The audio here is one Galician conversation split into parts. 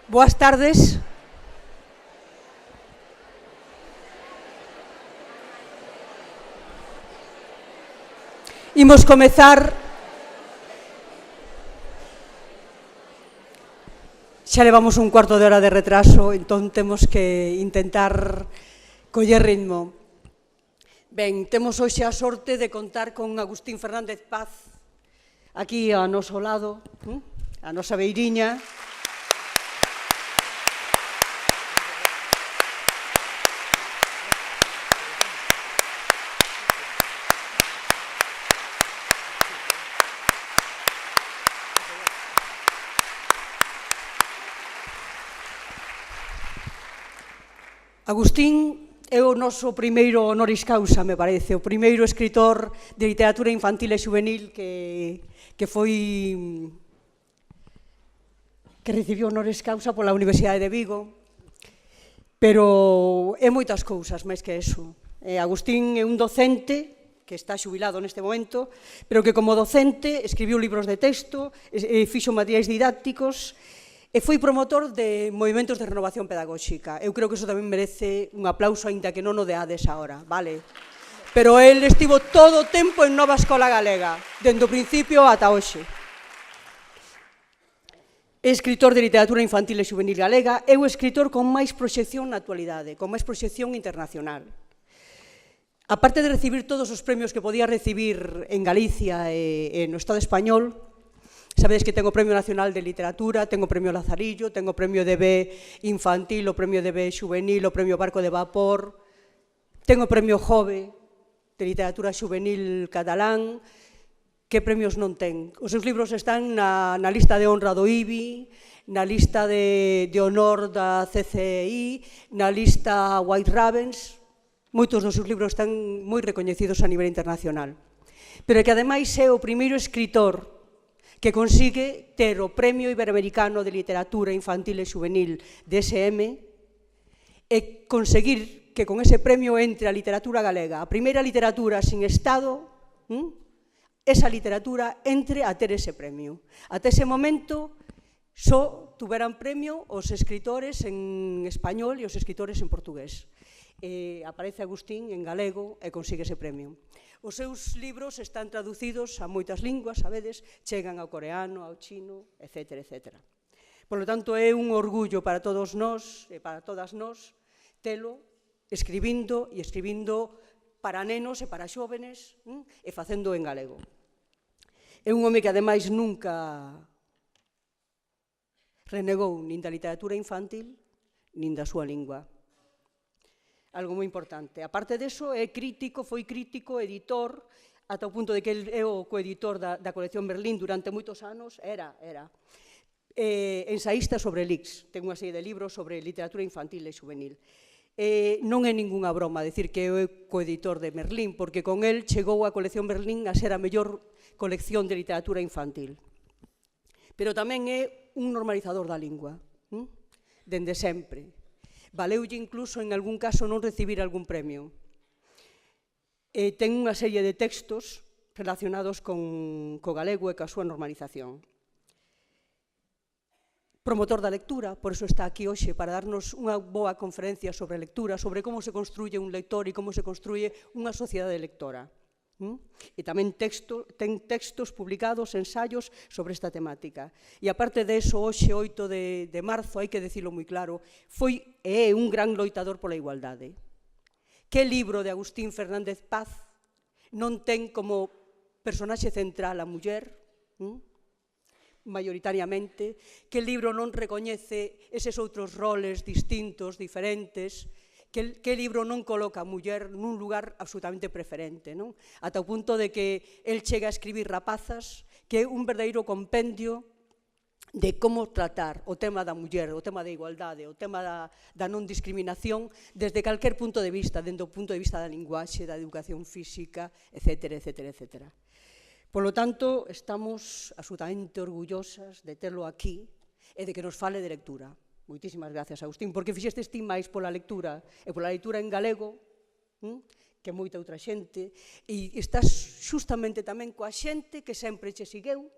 Boas tardes. Imos comezar. Xa levamos un cuarto de hora de retraso, entón temos que intentar coller ritmo. Ben, temos hoxe a sorte de contar con Agustín Fernández Paz aquí ao noso lado, a nosa beiriña. Agustín é o noso primeiro honoris causa, me parece, o primeiro escritor de literatura infantil e juvenil que recibiu honoris causa pola Universidade de Vigo, pero é moitas cousas máis que eso. Agustín é un docente que está xubilado neste momento, pero que como docente escribiu libros de texto, fixo materiais didácticos, e foi promotor de movimentos de renovación pedagóxica. Eu creo que iso tamén merece un aplauso, aínda que non o deades agora, vale? Pero el estivo todo o tempo en Nova Escola Galega, dende o principio ata hoxe. É escritor de literatura infantil e juvenil galega, é o escritor con máis proxección na actualidade, con máis proxección internacional. A parte de recibir todos os premios que podía recibir en Galicia e no Estado español, sabedes que tengo o Premio Nacional de Literatura, tengo o Premio Lazarillo, tengo o Premio DB Infantil, o Premio DB Juvenil, o Premio Barco de Vapor, tengo o Premio Jove de Literatura Juvenil Catalán. Que premios non ten? Os seus libros están na lista de honra do IBI, na lista de honor da CCI, na lista White Ravens. Moitos dos seus libros están moi recoñecidos a nivel internacional. Pero que ademais é o primeiro escritor que consigue ter o Premio Iberoamericano de Literatura Infantil e Juvenil DSM e conseguir que con ese premio entre a literatura galega, a primeira literatura sin Estado, esa literatura entre a ter ese premio. Ata ese momento só tuveran premio os escritores en español e os escritores en portugués. Aparece Agustín en galego e consigue ese premio. Os seus libros están traducidos a moitas linguas, sabedes, chegan ao coreano, ao chino, etc. Por lo tanto, é un orgullo para todos nós e para todas nós telo escribindo para nenos e para xóvenes e facendo en galego. É un home que, ademais, nunca renegou nin da literatura infantil nin da súa lingua. Algo moi importante. A parte deso, é crítico, foi crítico, editor, ata o punto de que ele é o coeditor da colección Berlín durante moitos anos, era ensaísta sobre LICS, ten unha serie de libros sobre literatura infantil e juvenil. Non é ningunha broma decir que é o coeditor de Berlín, porque con el chegou a colección Berlín a ser a mellor colección de literatura infantil. Pero tamén é un normalizador da lingua, dende sempre. Valeulle incluso en algún caso non recibir algún premio. Ten unha serie de textos relacionados co galego e coa súa normalización. Promotor da lectura, por iso está aquí hoxe, para darnos unha boa conferencia sobre lectura, sobre como se construye un lector e como se construye unha sociedade lectora. E tamén ten textos publicados, ensaios sobre esta temática. E aparte de eso, hoxe, 8 de marzo, hai que dicilo moi claro, foi e é un gran loitador pola igualdade. Que libro de Agustín Fernández Paz non ten como personaxe central a muller, maioritariamente? Que libro non recoñece eses outros roles distintos, diferentes? Que libro non coloca a muller nun lugar absolutamente preferente, non? Ata o punto de que el chega a escribir Rapazas, que é un verdadeiro compendio de como tratar o tema da muller, o tema da igualdade, o tema da non discriminación desde calquer punto de vista, dende o punto de vista da linguaxe, da educación física, etc. Por lo tanto, estamos absolutamente orgullosas de terlo aquí e de que nos fale de lectura. Moitísimas gracias, Agustín, porque fixestes ti máis pola lectura e pola lectura en galego que moita outra xente, e estás justamente tamén coa xente que sempre che segueu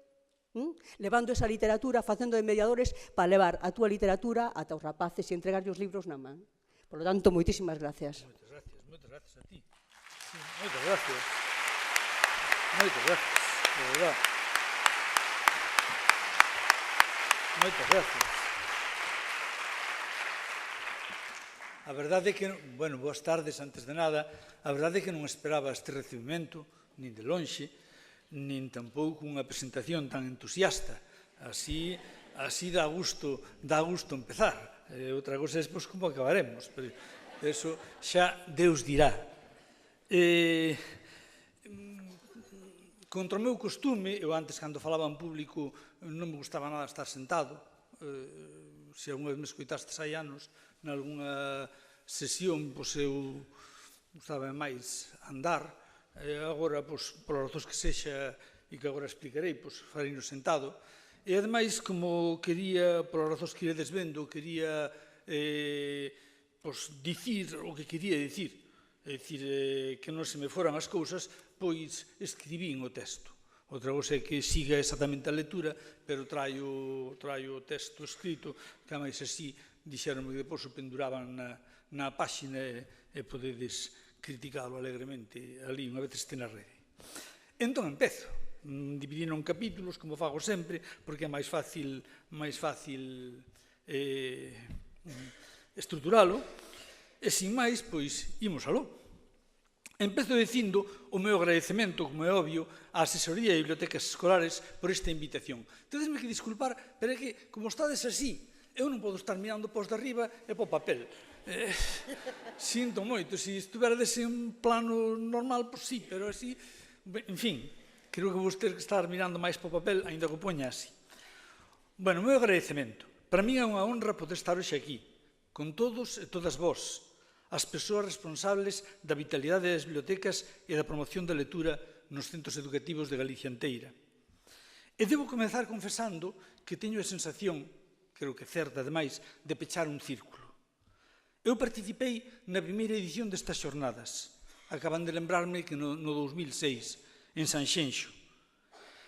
levando esa literatura, facendo de mediadores para levar a túa literatura ata os rapaces e entregarlle os libros na man. Por lo tanto, moitísimas gracias. Moitas gracias a ti. Sí, moitas gracias. Moitas gracias, de verdad. Moitas gracias. A verdade é que, bueno, boas tardes, antes de nada, a verdade é que non esperaba este recibimento, nin de lonxe, nin tampouco unha presentación tan entusiasta. Así dá gusto empezar. Outra cosa é, pois, como acabaremos, pero eso xa Deus dirá. Contra o meu costume, eu antes, cando falaba en público, non me gustaba nada estar sentado. Se algunha vez me escoitastes hai anos, nalgúna sesión, pois eu gustaba máis andar. Agora, pois, polas razóns que sexa e que agora explicarei, pois, farei no sentado. E, ademais, como quería, polas razóns que iredes vendo, quería dicir o que quería dicir. É dicir, que non se me foran as cousas, pois escribín o texto. Outra cousa é que siga exactamente a lectura, pero traio o texto escrito, que a máis así dixeronme que depois o penduraban na páxina e podedes criticalo alegremente ali, unha vez este na rede. Entón, empezo. Dividino en capítulos, como fago sempre, porque é máis fácil estruturalo, e, sin máis, pois, imos aló. Empezo dicindo o meu agradecemento, como é obvio, á Asesoría de Bibliotecas Escolares por esta invitación. Tedesme que disculpar, pero é que, como estades así, eu non podo estar mirando pos de arriba e po papel. Sinto moito, se estuverades en plano normal, pois sí, pero así, en fin, creo que vos ter que estar mirando máis po papel, aínda que o poña así. Bueno, o meu agradecemento. Para mí é unha honra poder estar hoxe aquí, con todos e todas vós, as persoas responsables da vitalidade das bibliotecas e da promoción da lectura nos centros educativos de Galicia inteira. E debo comezar confesando que teño a sensación, creo que certa ademais, de pechar un círculo. Eu participei na primeira edición destas xornadas, acaban de lembrarme que no 2006, en Sanxenxo.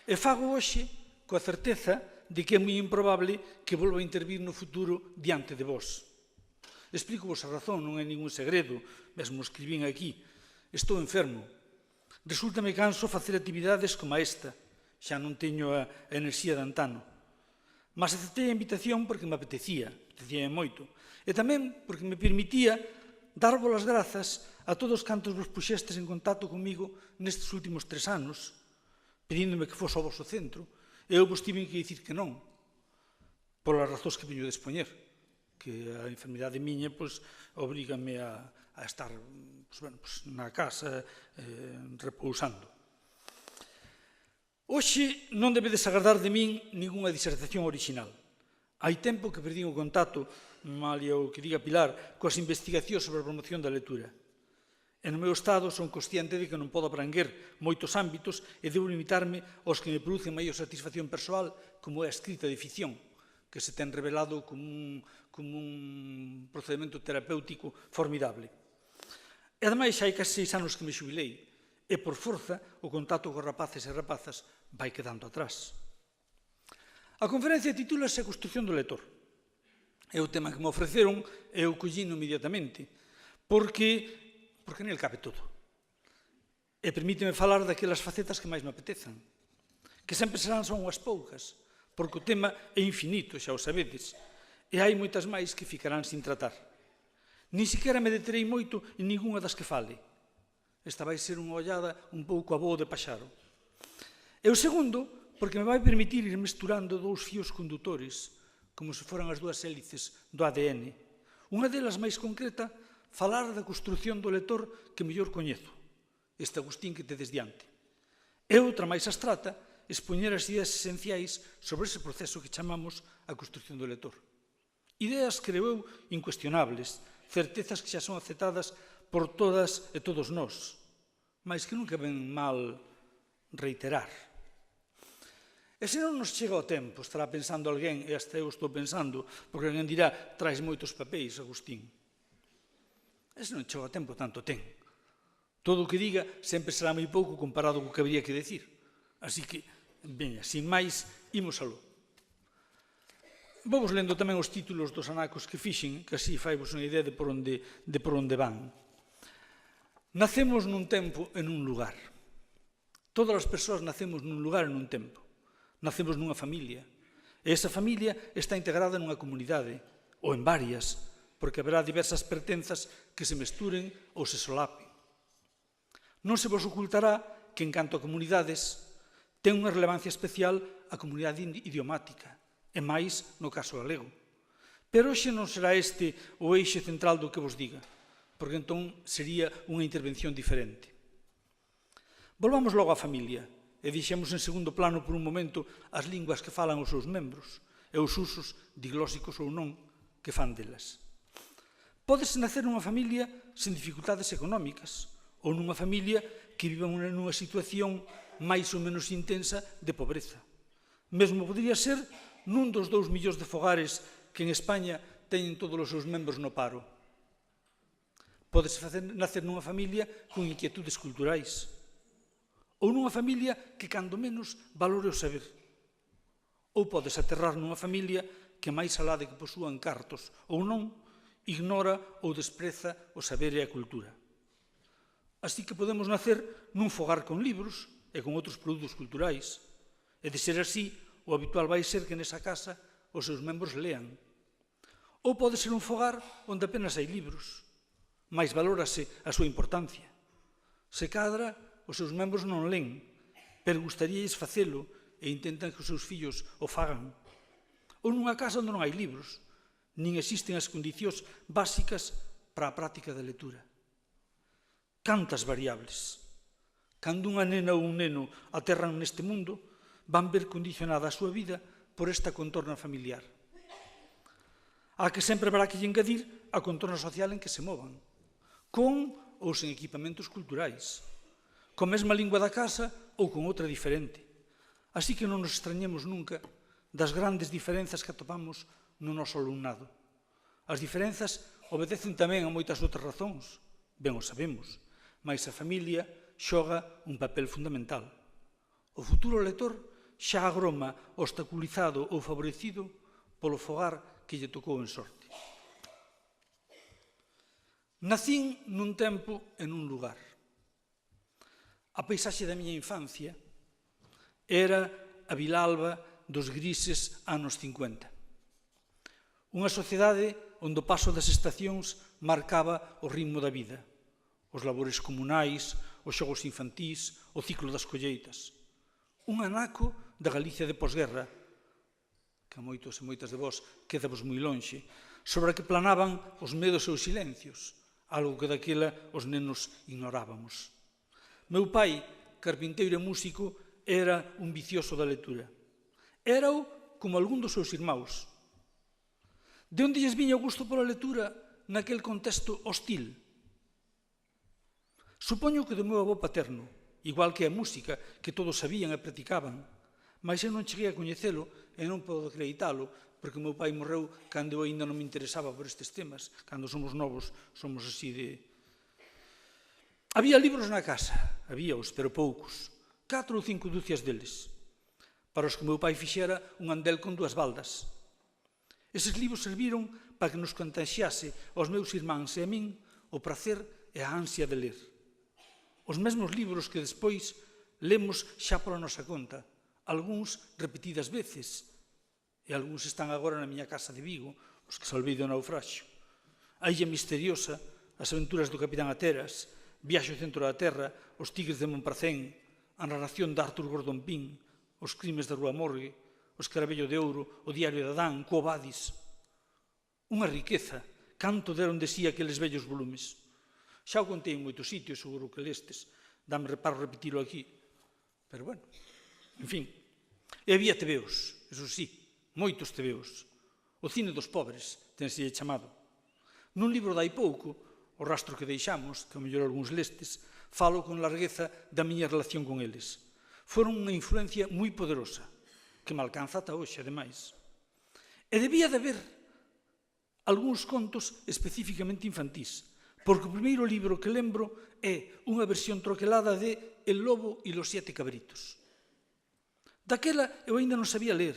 E fago hoxe coa certeza de que é moi improbable que volva a intervir no futuro diante de vós. Explico-vos a razón, non é ningún segredo, mesmo escribín aquí. Estou enfermo. Resúltame canso facer actividades como esta. Xa non teño a enerxía de antano. Mas aceptei a invitación porque me apetecía moito. E tamén porque me permitía darvos as grazas a todos cantos vos puxestes en contacto comigo nestes últimos 3 anos, pedíndome que fose ao vosso centro, e eu vos tive que dicir que non, polas razóns que veño de expoñer, que a enfermidade miña obrígame a estar na casa repousando. Hoxe non debedes agardar de min ningunha disertación original. Hai tempo que perdín o contacto, malia o que diga Pilar, coas investigacións sobre a promoción da lectura. E no meu estado son consciente de que non podo abranguer moitos ámbitos e debo limitarme aos que me producen maior satisfacción persoal, como é a escrita de ficción, que se ten revelado como un procedimento terapéutico formidable. E, ademais, hai case 6 anos que me xubilei, e, por forza, o contacto con rapaces e rapazas vai quedando atrás. A conferencia titúlase A construción do lector. É o tema que me ofreceron e eu collino inmediatamente, porque nel cabe todo. E permíteme falar daquelas facetas que máis me apetezan, que sempre serán son unhas poucas, porque o tema é infinito, xa o sabedes, e hai moitas máis que ficarán sin tratar. Nin sequera me deterei moito en ningunha das que fale. Esta vai ser unha ollada un pouco a voo de paxaro. E o segundo, porque me vai permitir ir mesturando 2 fíos condutores, como se foran as 2 hélices do ADN. Unha delas máis concreta, falar da construción do lector que mellor coñezo, este Agustín que tedes diante. E outra máis abstrata, expoñer as ideas esenciais sobre ese proceso que chamamos a construción do lector. Ideas, creo eu, incuestionables, certezas que xa son aceptadas por todas e todos nós, mas que nunca ven mal reiterar. E se non nos chega o tempo, estará pensando alguén, e hasta eu estou pensando, porque alguén dirá, traes moitos papéis, Agustín. E se non chega o tempo, tanto ten. Todo o que diga sempre será moi pouco comparado co que habría que decir. Así que Veña, sin máis, imos aló. Vamos lendo tamén os títulos dos anacos que fixen, que así faivos unha idea de por onde van. Nacemos nun tempo e nun lugar. Todas as persoas nacemos nun lugar e nun tempo. Nacemos nunha familia. E esa familia está integrada nunha comunidade, ou en varias, porque haberá diversas pertenzas que se mesturen ou se solapen. Non se vos ocultará que, en canto a comunidades, ten unha relevancia especial a comunidade idiomática, e máis no caso galego. Pero hoxe non será este o eixe central do que vos diga, porque entón sería unha intervención diferente. Volvamos logo á familia, e deixemos en segundo plano por un momento as linguas que falan os seus membros, e os usos, diglóxicos ou non, que fan delas. Pódese nacer nunha familia sen dificultades económicas, ou nunha familia que viva nunha situación máis ou menos intensa de pobreza. Mesmo podría ser nun dos 2 millóns de fogares que en España teñen todos os seus membros no paro. Pódese nacer nunha familia con inquietudes culturais, ou nunha familia que, cando menos, valore o saber. Ou podes aterrar nunha familia que, máis alá de que posúan cartos ou non, ignora ou despreza o saber e a cultura. Así que podemos nacer nun fogar con libros e con outros produtos culturais, e de ser así, o habitual vai ser que nesa casa os seus membros lean. Ou pode ser un fogar onde apenas hai libros, mais valórase a súa importancia. Se cadra, os seus membros non len, pero gustaríais facelo e intentan que os seus fillos o fagan. Ou nunha casa onde non hai libros, nin existen as condicións básicas para a práctica da lectura. Cantas variables. Cando unha nena ou un neno aterran neste mundo, van ver condicionada a súa vida por esta contorna familiar. A que sempre habrá que engadir a contorna social en que se movan, con ou sen equipamentos culturais, con mesma lingua da casa ou con outra diferente. Así que non nos extrañemos nunca das grandes diferenzas que atopamos no noso alumnado. As diferenzas obedecen tamén a moitas outras razóns, ben o sabemos, mais a familia xoga un papel fundamental. O futuro lector xa agroma obstaculizado ou favorecido polo fogar que lle tocou en sorte. Nacín nun tempo e nun lugar. A paisaxe da miña infancia era a Vilalba dos grises anos 50. Unha sociedade onde o paso das estacións marcaba o ritmo da vida, os labores comunais, os xogos infantís, o ciclo das colleitas. Un anaco da Galicia de posguerra, que a moitos e moitas de vós quedavos moi lonxe, sobre a que planaban os medos e os silencios, algo que daquela os nenos ignorábamos. Meu pai, carpinteiro e músico, era un vicioso da lectura. Érao como algún dos seus irmãos. De onde lles viña o gusto pola lectura naquel contexto hostil? Supoño que do meu avó paterno, igual que a música que todos sabían e practicaban, mas eu non cheguei a coñecelo e non podo acreditalo, porque o meu pai morreu cando eu ainda non me interesaba por estes temas. Cando somos novos, somos así de... Había libros na casa, habíaos, pero poucos, 4 ou 5 dúcias deles, para os que o meu pai fixera un andel con 2 baldas. Eses libros serviron para que nos contaxiase aos meus irmáns e a min o prazer e a ansia de ler. Os mesmos libros que despois lemos xa pola nosa conta, algúns repetidas veces, e algúns están agora na miña casa de Vigo, os que salvei do naufraxio. A Illa Misteriosa, As aventuras do Capitán Ateras, Viaxe ao centro da Terra, Os tigres de Montparcén, A narración de Arthur Gordon Pym, Os crimes da Rúa Morgue, O escarabello de ouro, O diario de Adán, Quo Vadis. Unha riqueza, canto deron de sí aqueles vellos volumes. Xa o contei en moitos sitios, seguro que lestes, dame reparo repetilo aquí. Pero bueno, en fin. E había tebeos, eso sí, moitos tebeos. O cine dos pobres, tense chamado. Nun libro dai pouco, O rastro que deixamos, que ao mellor algúns lestes, falo con largueza da miña relación con eles. Foron unha influencia moi poderosa, que me alcanza ata hoxe, ademais. E debía de haber algúns contos especificamente infantís, porque o primeiro libro que lembro é unha versión troquelada de El lobo e los 7 cabritos. Daquela eu ainda non sabía ler,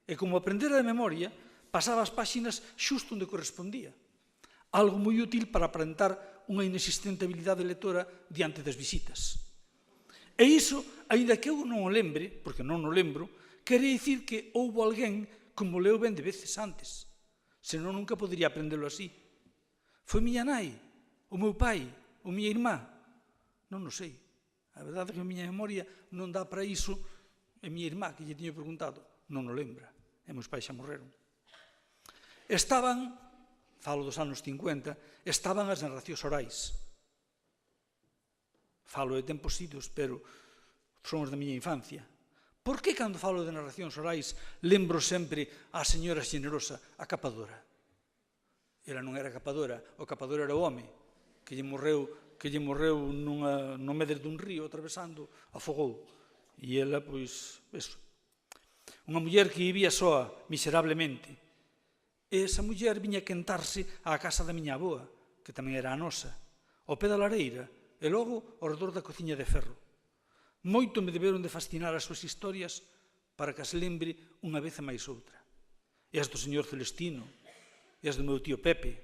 e como aprendera de memoria, pasaba as páxinas xusto onde correspondía. Algo moi útil para aparentar unha inexistente habilidade lectora diante das visitas. E iso, aínda que eu non o lembre, porque non o lembro, quere dicir que houbo alguén como leu ben de veces antes, senón nunca podería aprendelo así. Foi miña nai, o meu pai, ou miña irmá? Non o sei. A verdade é que a miña memoria non dá para iso, e miña irmá, que lle tiño preguntado, non o lembra, e meus pais xa morreron. Estaban, falo dos anos 50, estaban as narracións orais. Falo de tempos idos, pero son os da miña infancia. Por que cando falo de narracións orais lembro sempre a señora xenerosa, a capadora? Ela non era capadora, o capador era o home, que lle morreu no medre dun río, atravesando, afogou. E ela, pois, eso. Unha muller que vivía soa, miserablemente. E esa muller viña quentarse á casa da miña avoa, que tamén era a nosa, ao pé da lareira, e logo ao redor da cociña de ferro. Moito me deberon de fascinar as súas historias para que as lembre unha vez e máis outra. E as do señor Celestino, e as do meu tío Pepe.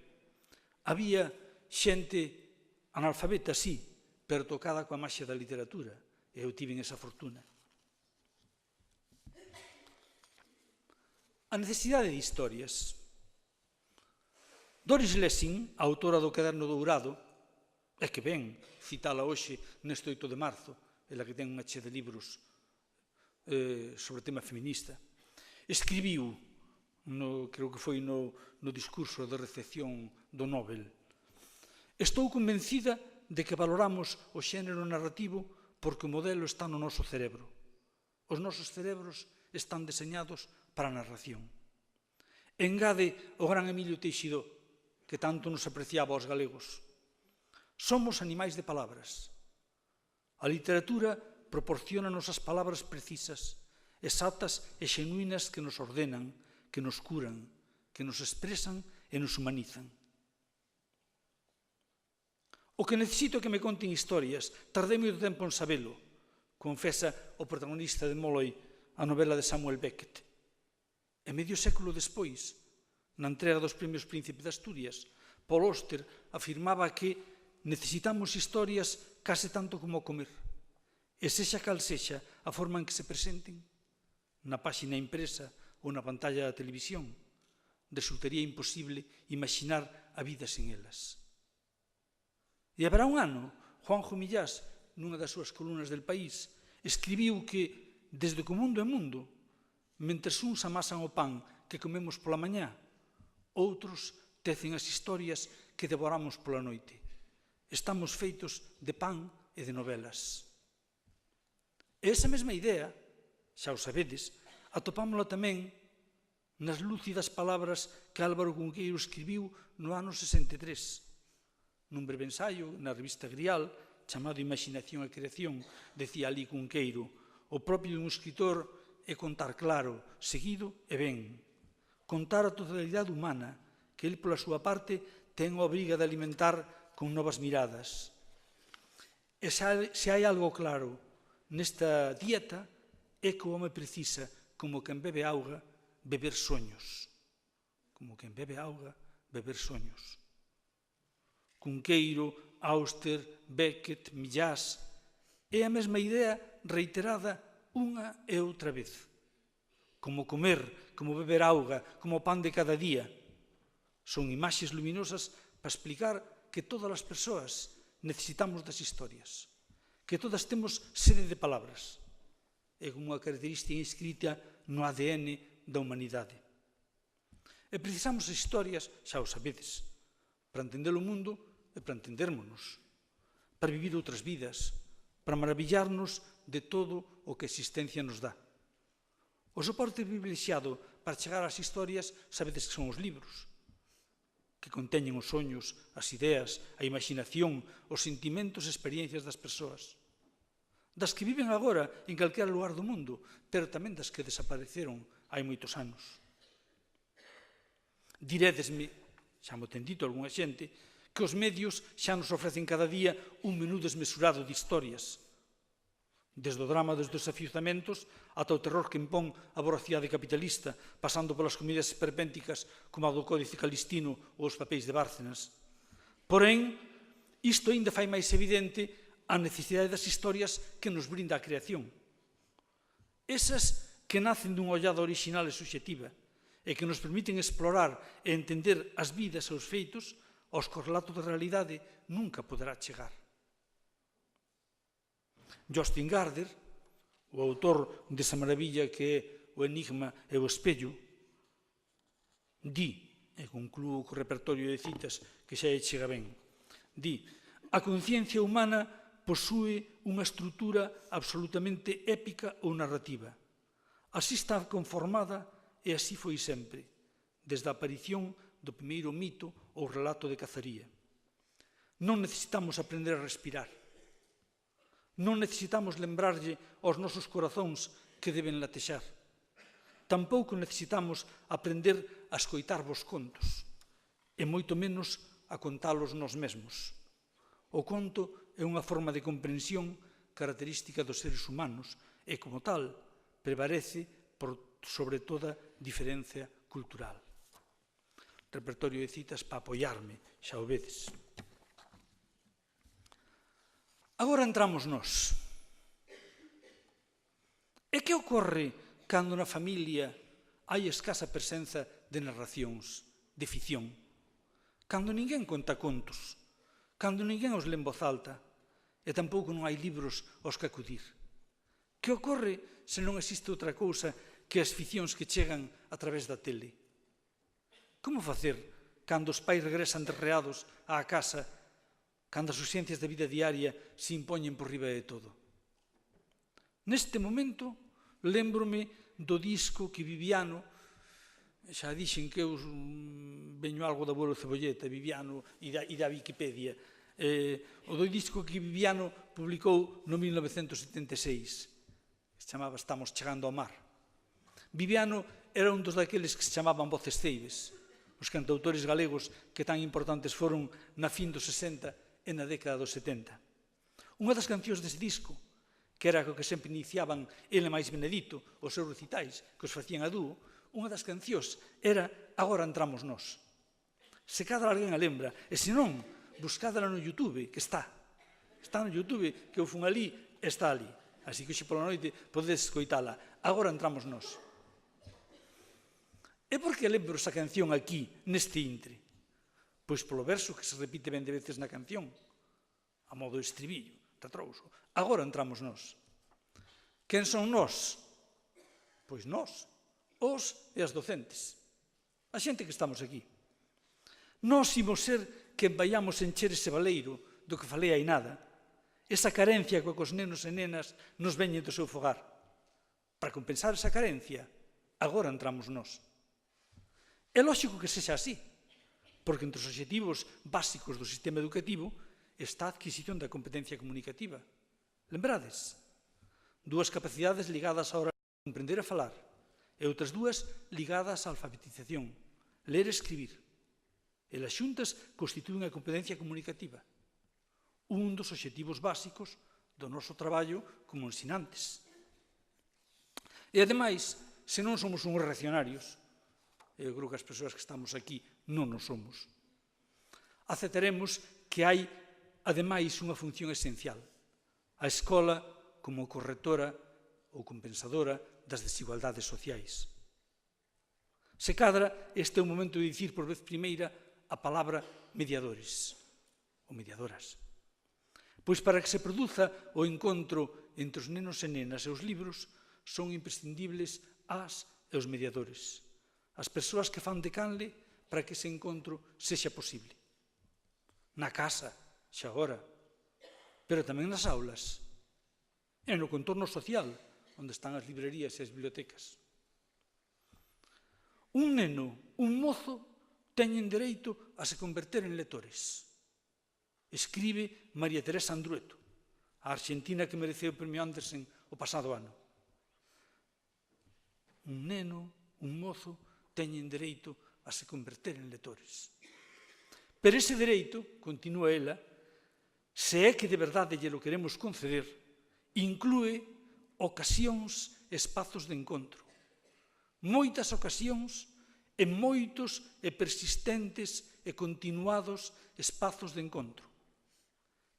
Había xente analfabeta, sí, pero tocada coa maxia da literatura, e eu tive esa fortuna. A necesidade de historias. Doris Lessing, a autora do Caderno Dourado, é que ben citala hoxe neste 8 de marzo, ela que ten unha chea de libros sobre tema feminista, escribiu, creo que foi no discurso de recepción do Nobel: estou convencida de que valoramos o xénero narrativo porque o modelo está no noso cerebro. Os nosos cerebros están deseñados para a narración. Engade o gran Emilio Teixidó, que tanto nos apreciaba aos galegos: somos animais de palabras. A literatura proporciónanos as palabras precisas, exactas e xenuínas que nos ordenan, que nos curan, que nos expresan e nos humanizan. O que necesito é que me conten historias. Tardei moito tempo en sabelo, confesa o protagonista de Molloy, a novela de Samuel Beckett. E medio século despois, na entrega dos premios Príncipe de Asturias, Paul Auster afirmaba que necesitamos historias case tanto como comer. E sexa cal sexa a forma en que se presenten, na páxina impresa ou na pantalla da televisión, resultaría imposible imaginar a vida sen elas. E haberá un ano, Juanjo Millás, nunha das súas columnas del País, escribiu que, desde que o mundo é mundo, mentres uns amasan o pan que comemos pola mañá, outros tecen as historias que devoramos pola noite. Estamos feitos de pan e de novelas. E esa mesma idea, xa o sabedes, atopámola tamén nas lúcidas palabras que Álvaro Cunqueiro escribiu no ano 63. Nun breve ensaio, na revista Grial, chamado Imaginación e Creación, decía ali Cunqueiro: o propio dun escritor é contar claro, seguido e ben. Contar a totalidade humana, que el, pola súa parte, ten a obriga de alimentar con novas miradas. E se hai algo claro nesta dieta, é que o home precisa, como quen bebe auga, beber soños. Como quen bebe auga, beber soños. Cunqueiro, Auster, Beckett, Millás, é a mesma idea reiterada unha e outra vez. Como comer, como beber auga, como o pan de cada día. Son imaxes luminosas para explicar que todas as persoas necesitamos das historias, que todas temos sede de palabras. É como unha característica inscrita no ADN da humanidade. E precisamos as historias, xa o sabedes, para entender o mundo e para entendérmonos, para vivir outras vidas, para maravillarnos de todo o que a existencia nos dá. O soporte privilexiado para chegar ás historias, sabedes que son os libros, que conteñen os soños, as ideas, a imaginación, os sentimentos e experiencias das persoas, das que viven agora en calquera lugar do mundo, pero tamén das que desapareceron hai moitos anos. Dirédesme, xa mo ten dito algunha xente, que os medios xa nos ofrecen cada día un menú desmesurado de historias. desde o drama dos desafiuzamentos ata o terror que impón a voracidade capitalista, pasando polas comidas esperpénticas como a do Códice Calistino ou os papéis de Bárcenas. Porén, isto ainda fai máis evidente a necesidade das historias que nos brinda a creación. Esas que nacen dunha ollada orixinal e subxetiva e que nos permiten explorar e entender as vidas e os feitos aos que o relato da realidade nunca poderá chegar. Jostein Gaarder, o autor desa maravilla que é O enigma e o espello, di, e conclúo co repertorio de citas que xa chega ben, di: a conciencia humana posúe unha estrutura absolutamente épica ou narrativa. Así está conformada e así foi sempre, desde a aparición do primeiro mito ou relato de cazaría. Non necesitamos aprender a respirar. Non necesitamos lembrarlle aos nosos corazóns que deben latexar. Tampouco necesitamos aprender a escoitar vos contos, e moito menos a contalos nós mesmos. O conto é unha forma de comprensión característica dos seres humanos e, como tal, prevalece por sobre toda diferencia cultural. Repertorio de citas para apoiarme, xa o vedes. Agora entramos nós. E que ocorre cando na familia hai escasa presenza de narracións, de ficción? Cando ninguén conta contos, cando ninguén os lê en voz alta, e tampouco non hai libros aos que acudir. Que ocorre se non existe outra cousa que as ficcións que chegan a través da tele? Como facer cando os pais regresan derreados á casa, cando as urxencias da vida diaria se impoñen por riba de todo? Neste momento, lémbrome do disco que Viviano, xa dixen que eu veño algo da abuelo Cebolleta, Viviano e da Wikipedia, o do disco que Viviano publicou no 1976, que se chamaba Estamos chegando ao mar. Viviano era un dos daqueles que se chamaban voces ceibes, os cantautores galegos que tan importantes foron na fin dos 60 e na década dos 70. Unha das cancións dese disco, que era o que sempre iniciaban ele máis Benedito, os seus recitais, que os facían a dúo, unha das cancións era Agora entramos nós. Se cada alguén a lembra, e se non, buscádala no YouTube, que está no YouTube, que eu fun ali, está ali. Así que hoxe pola noite podedes escoitala. Agora entramos nós. E por que lembro esa canción aquí, neste intre? Pois polo verso que se repite ben de veces na canción, a modo estribillo, tatrouso. Agora entramos nós. Quen son nós? Pois nós, os e as docentes, a xente que estamos aquí. Nós imos ser quen vayamos encher ese baleiro do que falei hai nada, esa carencia coa que os nenos e nenas nos veñen do seu fogar. Para compensar esa carencia, agora entramos nós. É lógico que sexa así, porque entre os obxectivos básicos do sistema educativo está a adquisición da competencia comunicativa. Lembrades? Dúas capacidades ligadas a comprender e falar, e outras dúas ligadas á alfabetización, ler e escribir. Elas xuntas constituen a competencia comunicativa, un dos obxectivos básicos do noso traballo como ensinantes. E, ademais, se non somos uns reaccionarios, eu creo que as persoas que estamos aquí non nos somos, aceptaremos que hai, ademais, unha función esencial. A escola como correctora ou compensadora das desigualdades sociais. Se cadra, este é o momento de dicir por vez primeira a palabra mediadores ou mediadoras. Pois para que se produza o encontro entre os nenos e nenas e os libros, son imprescindibles as e os mediadores, as persoas que fan de canle para que ese encontro sexa posible. Na casa, xa agora, pero tamén nas aulas, e no contorno social, onde están as librerías e as bibliotecas. Un neno, un mozo, teñen dereito a se converter en lectores. Escribe María Teresa Andrueto, a argentina que mereceu o premio Andersen o pasado ano. Un neno, un mozo, teñen dereito a se converter en lectores. Pero ese dereito, continúa ela, se é que de verdade lle lo queremos conceder, inclúe ocasións e espazos de encontro. Moitas ocasións e moitos e persistentes e continuados espazos de encontro.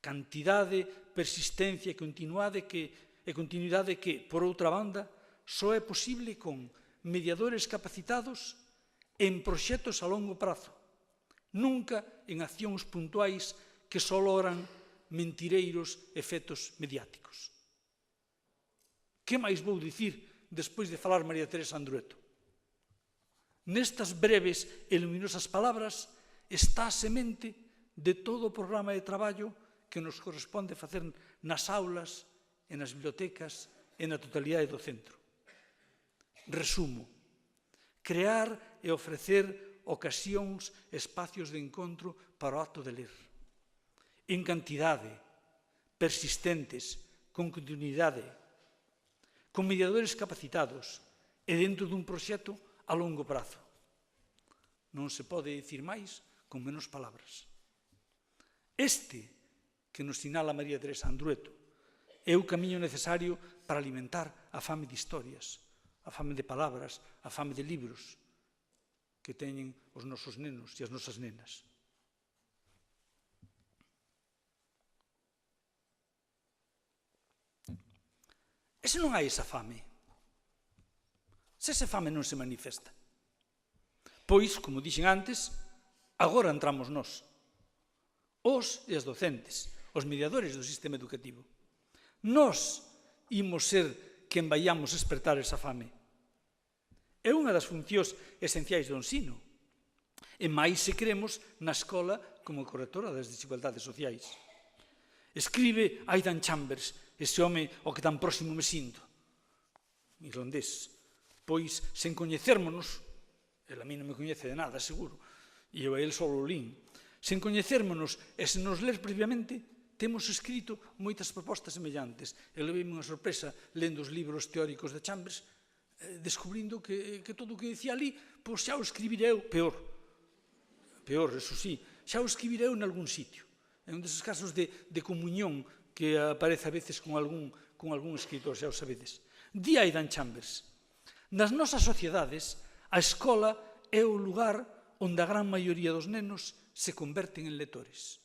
Cantidade, persistencia e continuidade que, por outra banda, só é posible con mediadores capacitados en proxectos a longo prazo, nunca en accións puntuais que só logran mentireiros efectos mediáticos. Que máis vou dicir despois de falar María Teresa Andrueto? Nestas breves e luminosas palabras está a semente de todo o programa de traballo que nos corresponde facer nas aulas, e nas bibliotecas e na totalidade do centro. Resumo: crear e ofrecer ocasións, espacios de encontro para o acto de ler. En cantidade, persistentes, con continuidade, con mediadores capacitados e dentro dun proxecto a longo prazo. Non se pode dicir máis con menos palabras. Este que nos sinala María Teresa Andrueto é o camiño necesario para alimentar a fame de historias, a fame de palabras, a fame de libros que teñen os nosos nenos e as nosas nenas. E se non hai esa fame? Se esa fame non se manifesta? Pois, como dixen antes, agora entramos nós, os e as docentes, os mediadores do sistema educativo. Nós imos ser quen vaiamos espertar esa fame. É unha das funcións esenciais do ensino, e máis se queremos na escola como correctora das desigualdades sociais. Escribe Aidan Chambers, ese home ao que tan próximo me sinto, irlandés, pois, sen coñecérmonos, el a mí non me coñece de nada, seguro, e eu a el só o lín, sen coñecérmonos e sen nos ler previamente, temos escrito moitas propostas semellantes. Eu levei unha sorpresa lendo os libros teóricos de Chambers, descubrindo que todo o que dicía ali, pois xa o escribiré eu, peor, eso sí, xa o escribiré eu nalgún sitio. É un deses casos de comunión que aparece a veces con algún escritor, xa o sabedes. Di Aidan Chambers: nas nosas sociedades, a escola é o lugar onde a gran maioría dos nenos se converten en lectores,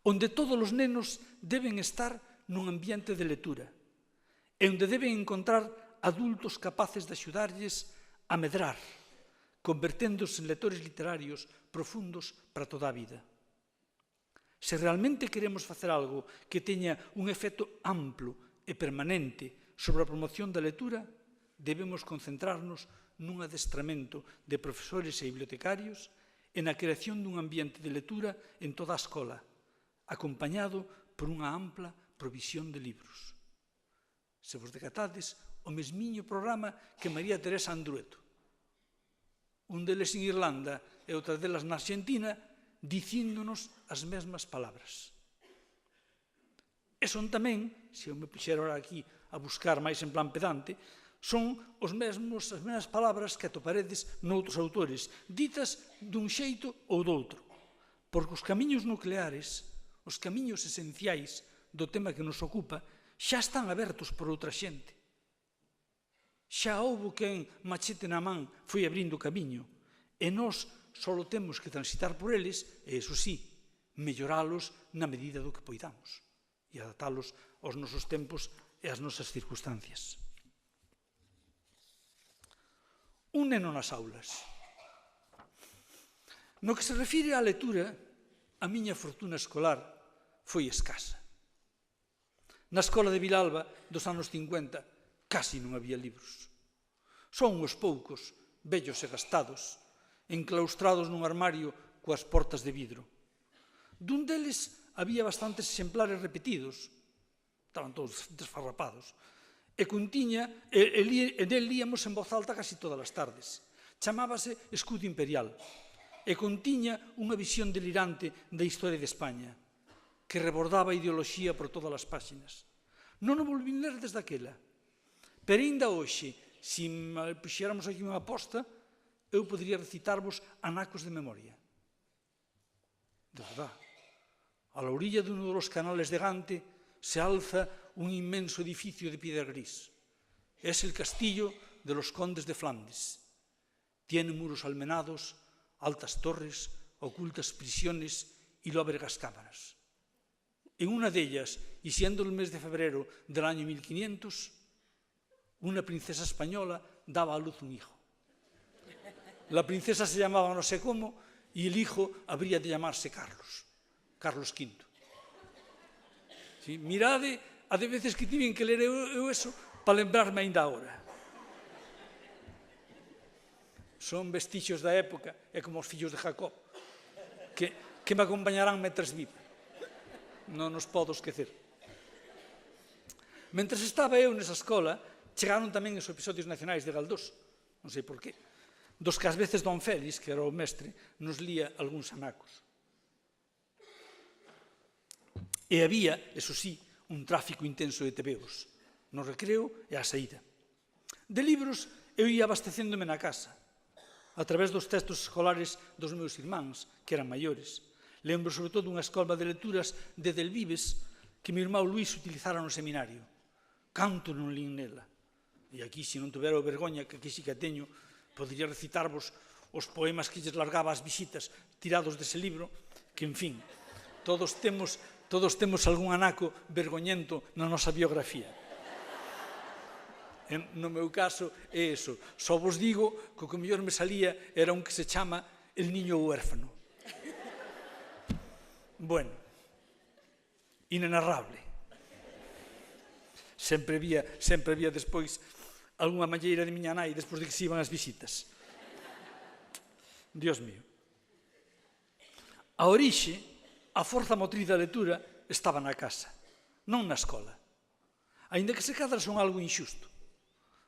onde todos os nenos deben estar nun ambiente de lectura, e onde deben encontrar adultos capaces de axudarlles a medrar, converténdose en lectores literarios profundos para toda a vida. Se realmente queremos facer algo que teña un efecto amplo e permanente sobre a promoción da lectura, debemos concentrarnos nun adestramento de profesores e bibliotecarios e na creación dun ambiente de lectura en toda a escola, acompañado por unha ampla provisión de libros. Se vos decatades, o mesmiño programa que María Teresa Andrueto. Un deles en Irlanda e outra delas na Argentina, dicíndonos as mesmas palabras. E son tamén, se eu me puxera ahora aquí a buscar máis en plan pedante, son as mesmas palabras que atoparedes noutros autores, ditas dun xeito ou doutro, porque os camiños nucleares, os camiños esenciais do tema que nos ocupa, xa están abertos por outra xente. Xa houbo quen, machete na man, foi abrindo camiño, e nós só temos que transitar por eles, e, eso sí, melloralos na medida do que poidamos, e adaptalos aos nosos tempos e ás nosas circunstancias. Un neno nas aulas. No que se refire á lectura, a miña fortuna escolar foi escasa. Na escola de Vilalba dos anos 50 casi non había libros. Son uns poucos, vellos e gastados, enclaustrados nun armario coas portas de vidro. Dun deles había bastantes exemplares repetidos, estaban todos desfarrapados, e nel líamos en voz alta casi todas as tardes. Chamábase Escudo Imperial, e contiña unha visión delirante da historia de España, que rebordaba a ideoloxía por todas as páxinas. Non o volvín ler desde aquela, pero ainda hoxe, se puxéramos aquí unha aposta, eu podría recitarvos anacos de memoria. De verdad. A la orilla de uno de los canales de Gante se alza un inmenso edificio de piedra gris. Es el castillo de los condes de Flandes. Tiene muros almenados, altas torres, ocultas prisiones y lóbregas cámaras. En una de ellas, y siendo el mes de febrero del año 1500, una princesa española daba a luz un hijo. La princesa se llamaba no sé cómo y el hijo habría de llamarse Carlos, Carlos V. Sí, mirade, a de veces que tiven que ler eu eso para lembrarme ainda agora. Son vestixios da época, é como os fillos de Jacob, que me acompañarán mentres viva. Non nos podo esquecer. Mentres estaba eu nesa escola, chegaron tamén os episodios nacionais de Galdós, non sei por qué, dos que ás veces don Félix, que era o mestre, nos lía algúns anacos. E había, eso sí, un tráfico intenso de tebeos, no recreo e á saída. De libros, eu ia abastecéndome na casa, a través dos textos escolares dos meus irmáns, que eran maiores. Lembro sobre todo unha escola de lecturas de Delvives que meu irmão Luís utilizara no seminario. Canto non lín nela. E aquí, se non tuvera vergoña, que aquí sí que teño, podría recitarvos os poemas que lles largaba as visitas tirados dese libro, que, en fin, todos temos algún anaco vergoñento na nosa biografía. No meu caso é eso. Só vos digo que o que mellor me salía era un que se chama El niño huérfano. Bueno, inenarrable. Sempre había despois algunha malleira de miña nai despois de que se iban as visitas. Dios mío. A orixe, a forza motriz da lectura estaba na casa, non na escola. Aínda que se cadra son algo inxusto,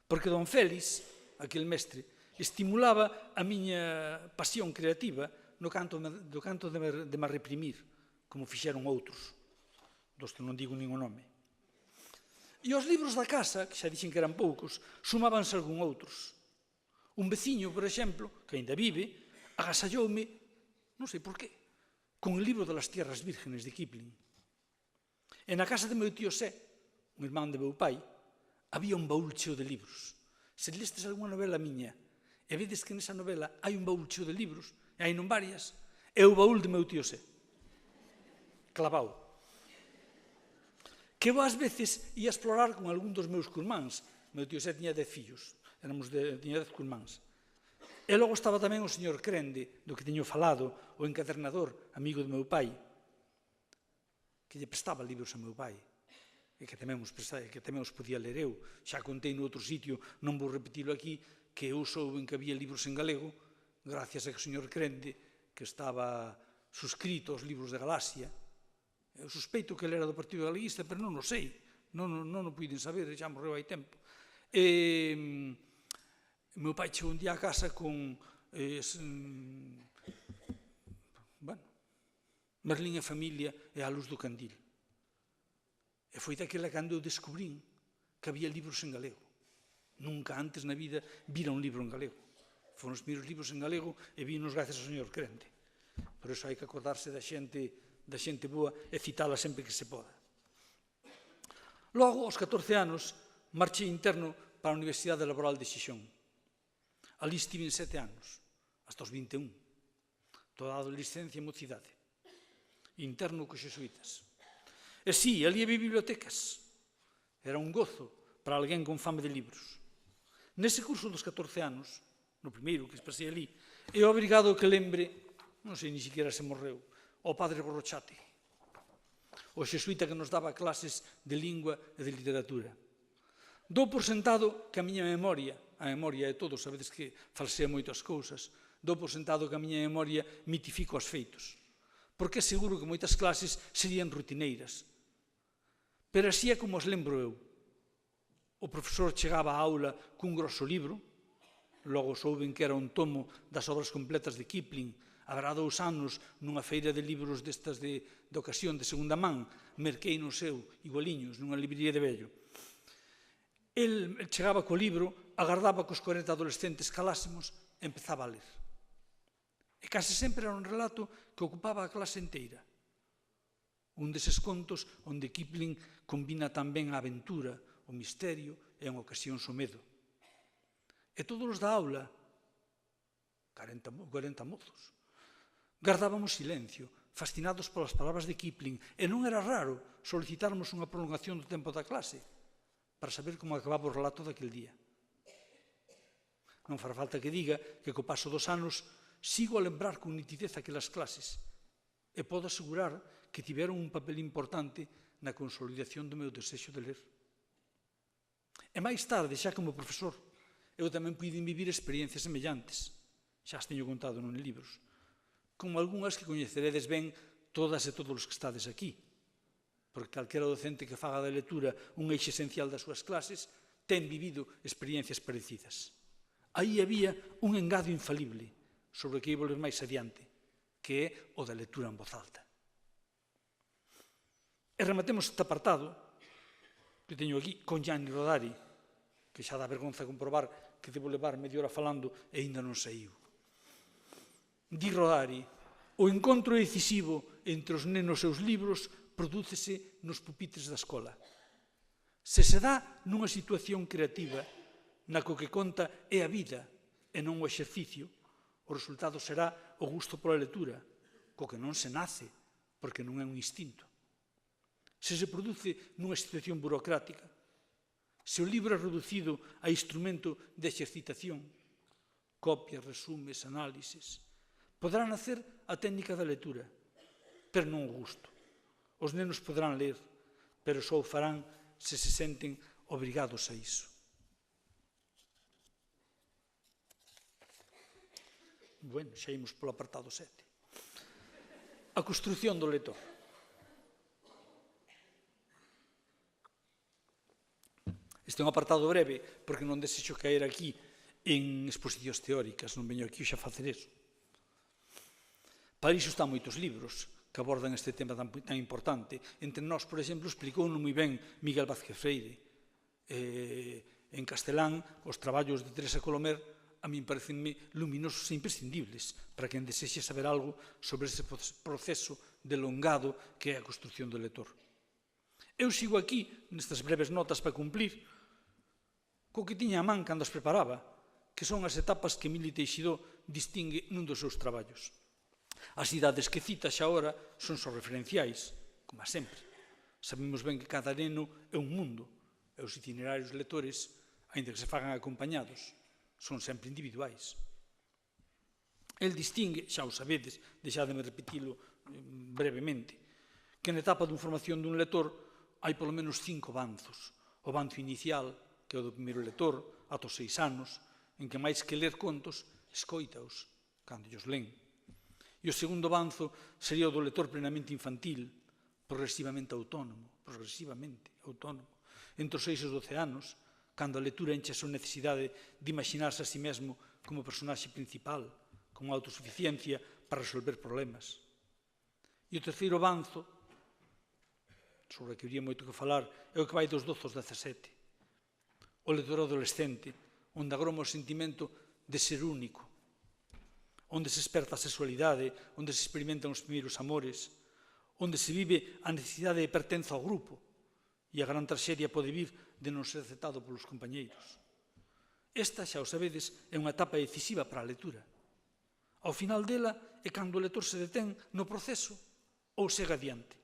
porque don Félix, aquel mestre, estimulaba a miña pasión creativa do canto de me reprimir, como fixeron outros, dos que non digo nin o nome. E os libros da casa, que xa dixen que eran poucos, sumábanse algún outros. Un veciño, por exemplo, que ainda vive, agasalloume, non sei por qué, con el libro de las tierras vírgenes de Kipling. E na casa de meu tío Sé, un irmán de meu pai, había un baúl cheo de libros. Se lestes algunha novela miña e vedes que nesa novela hai un baúl cheo de libros, e hai non varias, é o baúl de meu tío Sé. Clavao. Que eu ás veces ia explorar con algún dos meus curmáns. Meu tío Sé tiña 10 fillos, tiña 10 curmáns. E logo estaba tamén o señor Crende, do que teño falado, o encadernador, amigo do meu pai, que lle prestaba libros a meu pai, e que tamén os podía ler eu. Xa contei no outro sitio, non vou repetilo aquí, que eu souben que había libros en galego, gracias a que o señor Crende, que estaba suscrito aos libros de Galaxia. Eu sospeito que ele era do Partido Galeguista, pero non o sei, non o puiden saber, xa morreu hai tempo. Meu pai chegou un día a casa con Merlín e familia e a luz do candil. E foi daquela cando eu descubrín que había libros en galego. Nunca antes na vida vira un libro en galego. Foron os meus libros en galego e vinos gracias ao señor Crende. Por iso hai que acordarse da xente boa e citala sempre que se poda. Logo, aos 14 anos, marchei interno para a Universidade Laboral de Xixón. Ali estive 7 anos, hasta os 21, toda a adolescencia e mocidade. Interno cos xesuítas. E sí, ali había bibliotecas. Era un gozo para alguén con fame de libros. Nese curso dos 14 anos, no primeiro que pasei ali, é obrigado que lembre, non sei ni siquiera se morreu, o padre Borrochate, o xesuíta que nos daba clases de lingua e de literatura. Dou por sentado que a miña memoria, a memoria de todos, sabedes que falsea moito as cousas, dou por sentado que a miña memoria mitifica os feitos, porque é seguro que moitas clases serían rutineiras. Pero así é como os lembro eu. O profesor chegaba á aula cun grosso libro, logo souben que era un tomo das obras completas de Kipling. Habrá 2 anos, nunha feira de libros destas de ocasión, de segunda man, merquei no seu, igualiños, nunha librería de vello. El chegaba co libro, agardaba que os 40 adolescentes calásemos e empezaba a ler. E case sempre era un relato que ocupaba a clase inteira. Un deses contos onde Kipling combina tamén a aventura, o misterio e en ocasións o medo. E todos os da aula, 40 mozos, gardábamos silencio, fascinados polas palabras de Kipling, e non era raro solicitarmos unha prolongación do tempo da clase para saber como acababa o relato daquel día. Non fará falta que diga que co paso dos anos sigo a lembrar con nitidez aquelas clases e podo asegurar que tiveron un papel importante na consolidación do meu desexo de ler. E máis tarde, xa como profesor, eu tamén puiden vivir experiencias semellantes, xa as teño contado nos libros, como algunhas que coñeceredes ben todas e todos os que estades aquí, porque calquera docente que faga da lectura un eixe esencial das súas clases ten vivido experiencias parecidas. Aí había un engado infalible sobre o que íbamos máis adiante, que é o da lectura en voz alta. E rematemos este apartado que teño aquí con Gianni Rodari, que xa dá vergonza comprobar que debo levar media hora falando e aínda non saiu. Di Rodari, o encontro decisivo entre os nenos e os libros prodúcese nos pupitres da escola. Se se dá nunha situación creativa na que o que conta é a vida e non o exercicio, o resultado será o gusto pola lectura, co que non se nace, porque non é un instinto. Se se produce nunha situación burocrática, se o libro é reducido a instrumento de exercitación, copias, resumes, análises, poderá nacer a técnica da lectura, pero non o gusto. Os nenos poderán ler, pero só o farán se se senten obrigados a iso. Bueno, xa imos polo apartado 7. A construción do lector. Este é un apartado breve, porque non desexo caer aquí en exposicións teóricas, non veño aquí xa facer eso. Para iso están moitos libros que abordan este tema tan importante. Entre nós, por exemplo, explicouno moi ben Miguel Vázquez Freire. En castelán, os traballos de Teresa Colomer a min parecenme luminosos e imprescindibles para quen desexe saber algo sobre ese proceso delongado que é a construción do lector. Eu sigo aquí, nestas breves notas para cumplir, co que tiña a man cando as preparaba, que son as etapas que Emilio Teixidó distingue nun dos seus traballos. As idades que cita xa ora son só referenciais, como a sempre. Sabemos ben que cada neno é un mundo, e os itinerarios lectores, aínda que se fagan acompañados, son sempre individuais. El distingue, xa o sabedes, deixademe repetilo brevemente, que na etapa de formación dun lector hai polo menos 5 banzos. O banzo inicial, que é o do primeiro lector, ata os 6 anos, en que máis que ler contos, escoitaos cando os len. E o segundo banzo sería o do lector plenamente infantil, progresivamente autónomo, entre os 6 e os 12 anos, cando a lectura enche a súa necesidade de imaginarse a si mesmo como personaxe principal, con autosuficiencia para resolver problemas. E o terceiro banzo, sobre o que habría moito que falar, é o que vai dos 12 aos 17. O lector adolescente, onde agroma o sentimento de ser único, onde se esperta a sexualidade, onde se experimentan os primeiros amores, onde se vive a necesidade de pertenza ao grupo e a gran traxedia pode vir de non ser aceptado polos compañeiros. Esta, xa o sabedes, é unha etapa decisiva para a lectura. Ao final dela é cando o lector se detén no proceso ou segue adiante.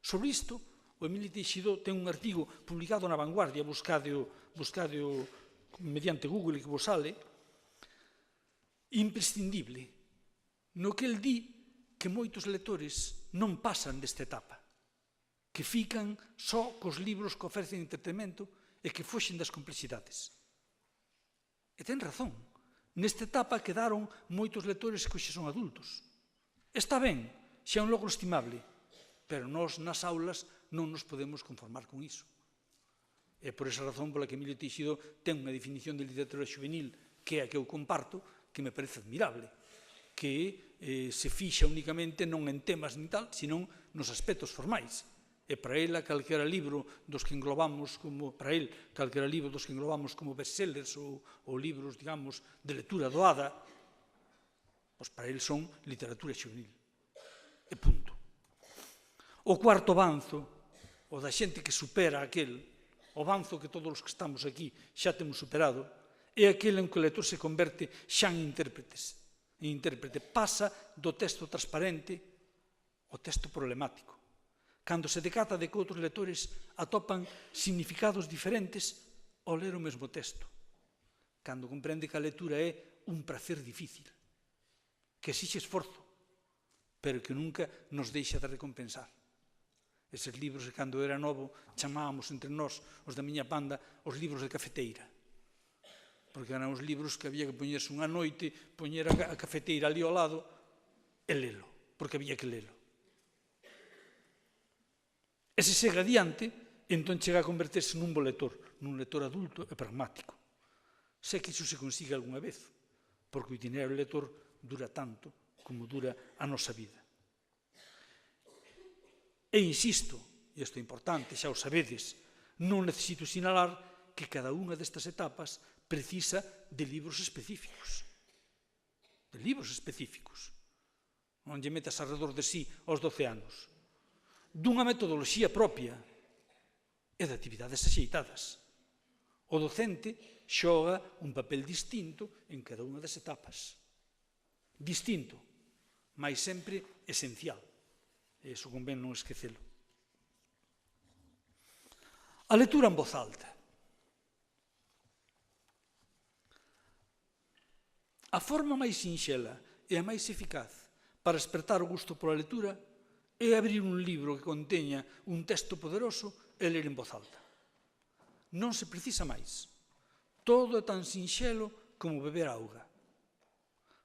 Sobre isto, o Emilio Teixidó ten un artigo publicado na Vanguardia, buscadeo mediante Google que vos sale, imprescindible, no que el di que moitos lectores non pasan desta etapa, que fican só cos libros que ofrecen entretenimento e que foxen das complexidades. E ten razón, nesta etapa quedaron moitos lectores que hoxe son adultos. Está ben, xa é un logro estimable, pero nós nas aulas non nos podemos conformar con iso. É por esa razón pola que Emilio Teixidó ten unha definición de literatura juvenil que é a que eu comparto, que me parece admirable, que se fixa únicamente non en temas ni tal, senón nos aspectos formais. E para ela, calquera libro dos que englobamos como bestsellers ou libros, digamos, de lectura doada, pois para ele son literatura juvenil. E punto. O cuarto banzo, o da xente que supera aquel, o banzo que todos os que estamos aquí xa temos superado, é aquele en que o lector se converte xa en intérprete. Pasa do texto transparente ao texto problemático. Cando se decata de que outros lectores atopan significados diferentes ao ler o mesmo texto. Cando comprende que a lectura é un prazer difícil, que exixe esforzo, pero que nunca nos deixa de recompensar. Eses libros que cando era novo chamábamos entre nós, os da miña banda, os libros de cafeteira. Porque eran os libros que había que poñerse unha noite, poñer a cafeteira ali ao lado e lelo, porque había que lelo. E se segue adiante, entón chega a converterse nun bo lector, nun lector adulto e pragmático. Sei que iso se consigue algunha vez, porque o itinerario lector dura tanto como dura a nosa vida. E insisto, e isto é importante, xa o sabedes, non necesito sinalar que cada unha destas etapas precisa de libros específicos. De libros específicos. Non lle metas alrededor de sí aos 12 anos. Dunha metodoloxía propia e de actividades axeitadas. O docente xoga un papel distinto en cada unha das etapas. Distinto, mais sempre esencial. E iso convén non esquecelo. A lectura en voz alta. A forma máis sinxela e a máis eficaz para despertar o gusto pola lectura é abrir un libro que conteña un texto poderoso e ler en voz alta. Non se precisa máis. Todo é tan sinxelo como beber auga.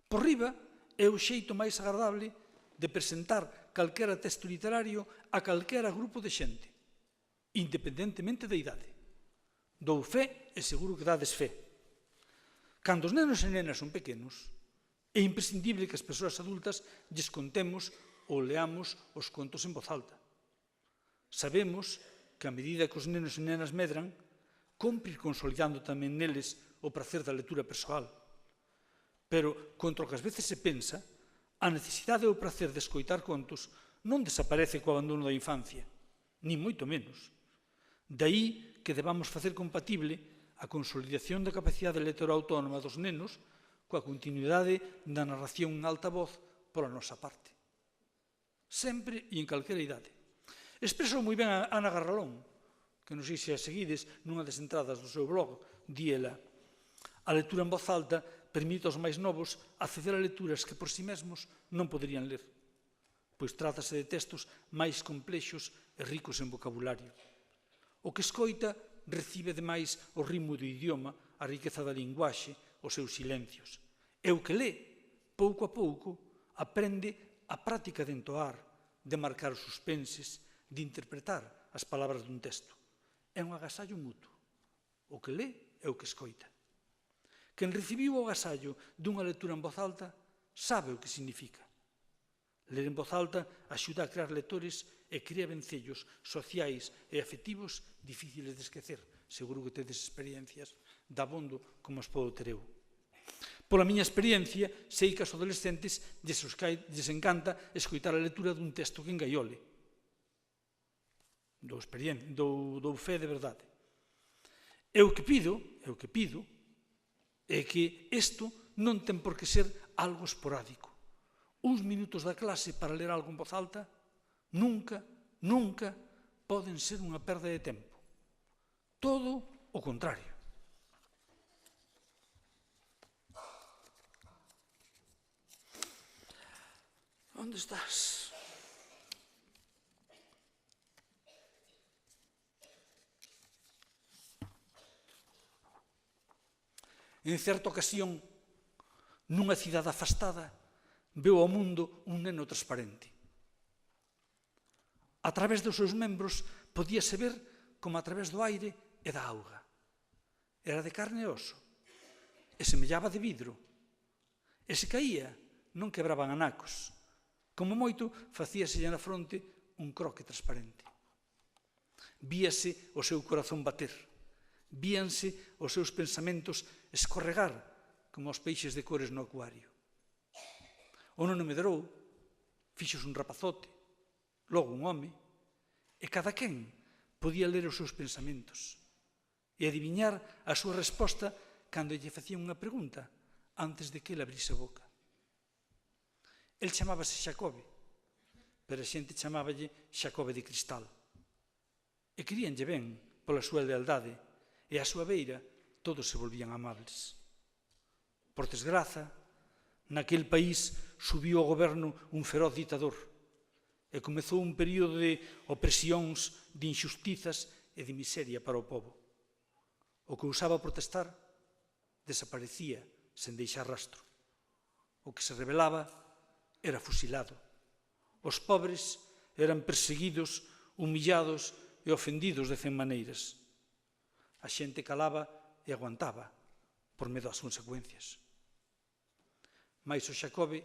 Por riba é o xeito máis agradable de presentar calquera texto literario a calquera grupo de xente, independentemente da idade. Dou fe e seguro que dades fe. Cando os nenos e nenas son pequenos, é imprescindible que as persoas adultas lles contemos ou leamos os contos en voz alta. Sabemos que a medida que os nenos e nenas medran, compre ir consolidando tamén neles o prazer da lectura persoal. Pero, contra o que ás veces se pensa, a necesidade ou o prazer de escoitar contos non desaparece co abandono da infancia, nin moito menos. Daí que debamos facer compatible a consolidación da capacidade lectora autónoma dos nenos coa continuidade da narración en alta voz pola nosa parte. Sempre e en calquera idade. Expreso moi ben a Ana Garralón, que non sei se a seguides nunha das entradas do seu blog, di ela: a lectura en voz alta permite aos máis novos acceder a lecturas que por si mesmos non poderían ler, pois trátase de textos máis complexos e ricos en vocabulario. O que escoita recibe demais o ritmo do idioma, a riqueza da linguaxe, os seus silencios. E o que lê, pouco a pouco, aprende a práctica de entoar, de marcar os suspenses, de interpretar as palabras dun texto. É un agasallo mutuo. O que lé é o que escoita. Quen recibiu o agasallo dunha lectura en voz alta sabe o que significa. Ler en voz alta axuda a crear lectores e crea vencellos sociais e afectivos difíciles de esquecer. Seguro que tedes experiencias dabondo como as podo ter eu. Pola miña experiencia, sei que aos adolescentes lles encanta escoitar a lectura dun texto que engaiole. Dou fe de verdade. E o que pido é que isto non ten por que ser algo esporádico. Uns minutos da clase para ler algo en voz alta nunca poden ser unha perda de tempo. Todo o contrario. Onde estás? En certa ocasión, nunha cidade afastada, veu ao mundo un neno transparente. A través dos seus membros podíase ver como a través do aire e da auga. Era de carne e oso, e semellaba de vidro. E se caía, non quebraban anacos. Como moito, facíaselle na fronte un croque transparente. Víase o seu corazón bater. Víanse os seus pensamentos escorregar como os peixes de cores no acuario. O nono medrou, fixos un rapazote, logo un home, e cada quen podía ler os seus pensamentos e adiviñar a súa resposta cando lle facían unha pregunta antes de que ele abrise a boca. El chamábase Xacobe, pero a xente chamáballe Xacobe de Cristal. E queríanlle ben pola súa lealdade, e á súa beira todos se volvían amables. Por desgraza, naquel país subiu ao goberno un feroz ditador e comezou un período de opresións, de injustizas e de miseria para o povo. O que usaba protestar desaparecía sen deixar rastro. O que se rebelaba era fusilado. Os pobres eran perseguidos, humillados e ofendidos de 100 maneiras. A xente calaba e aguantaba por medo ás consecuencias. Mais o Xacobe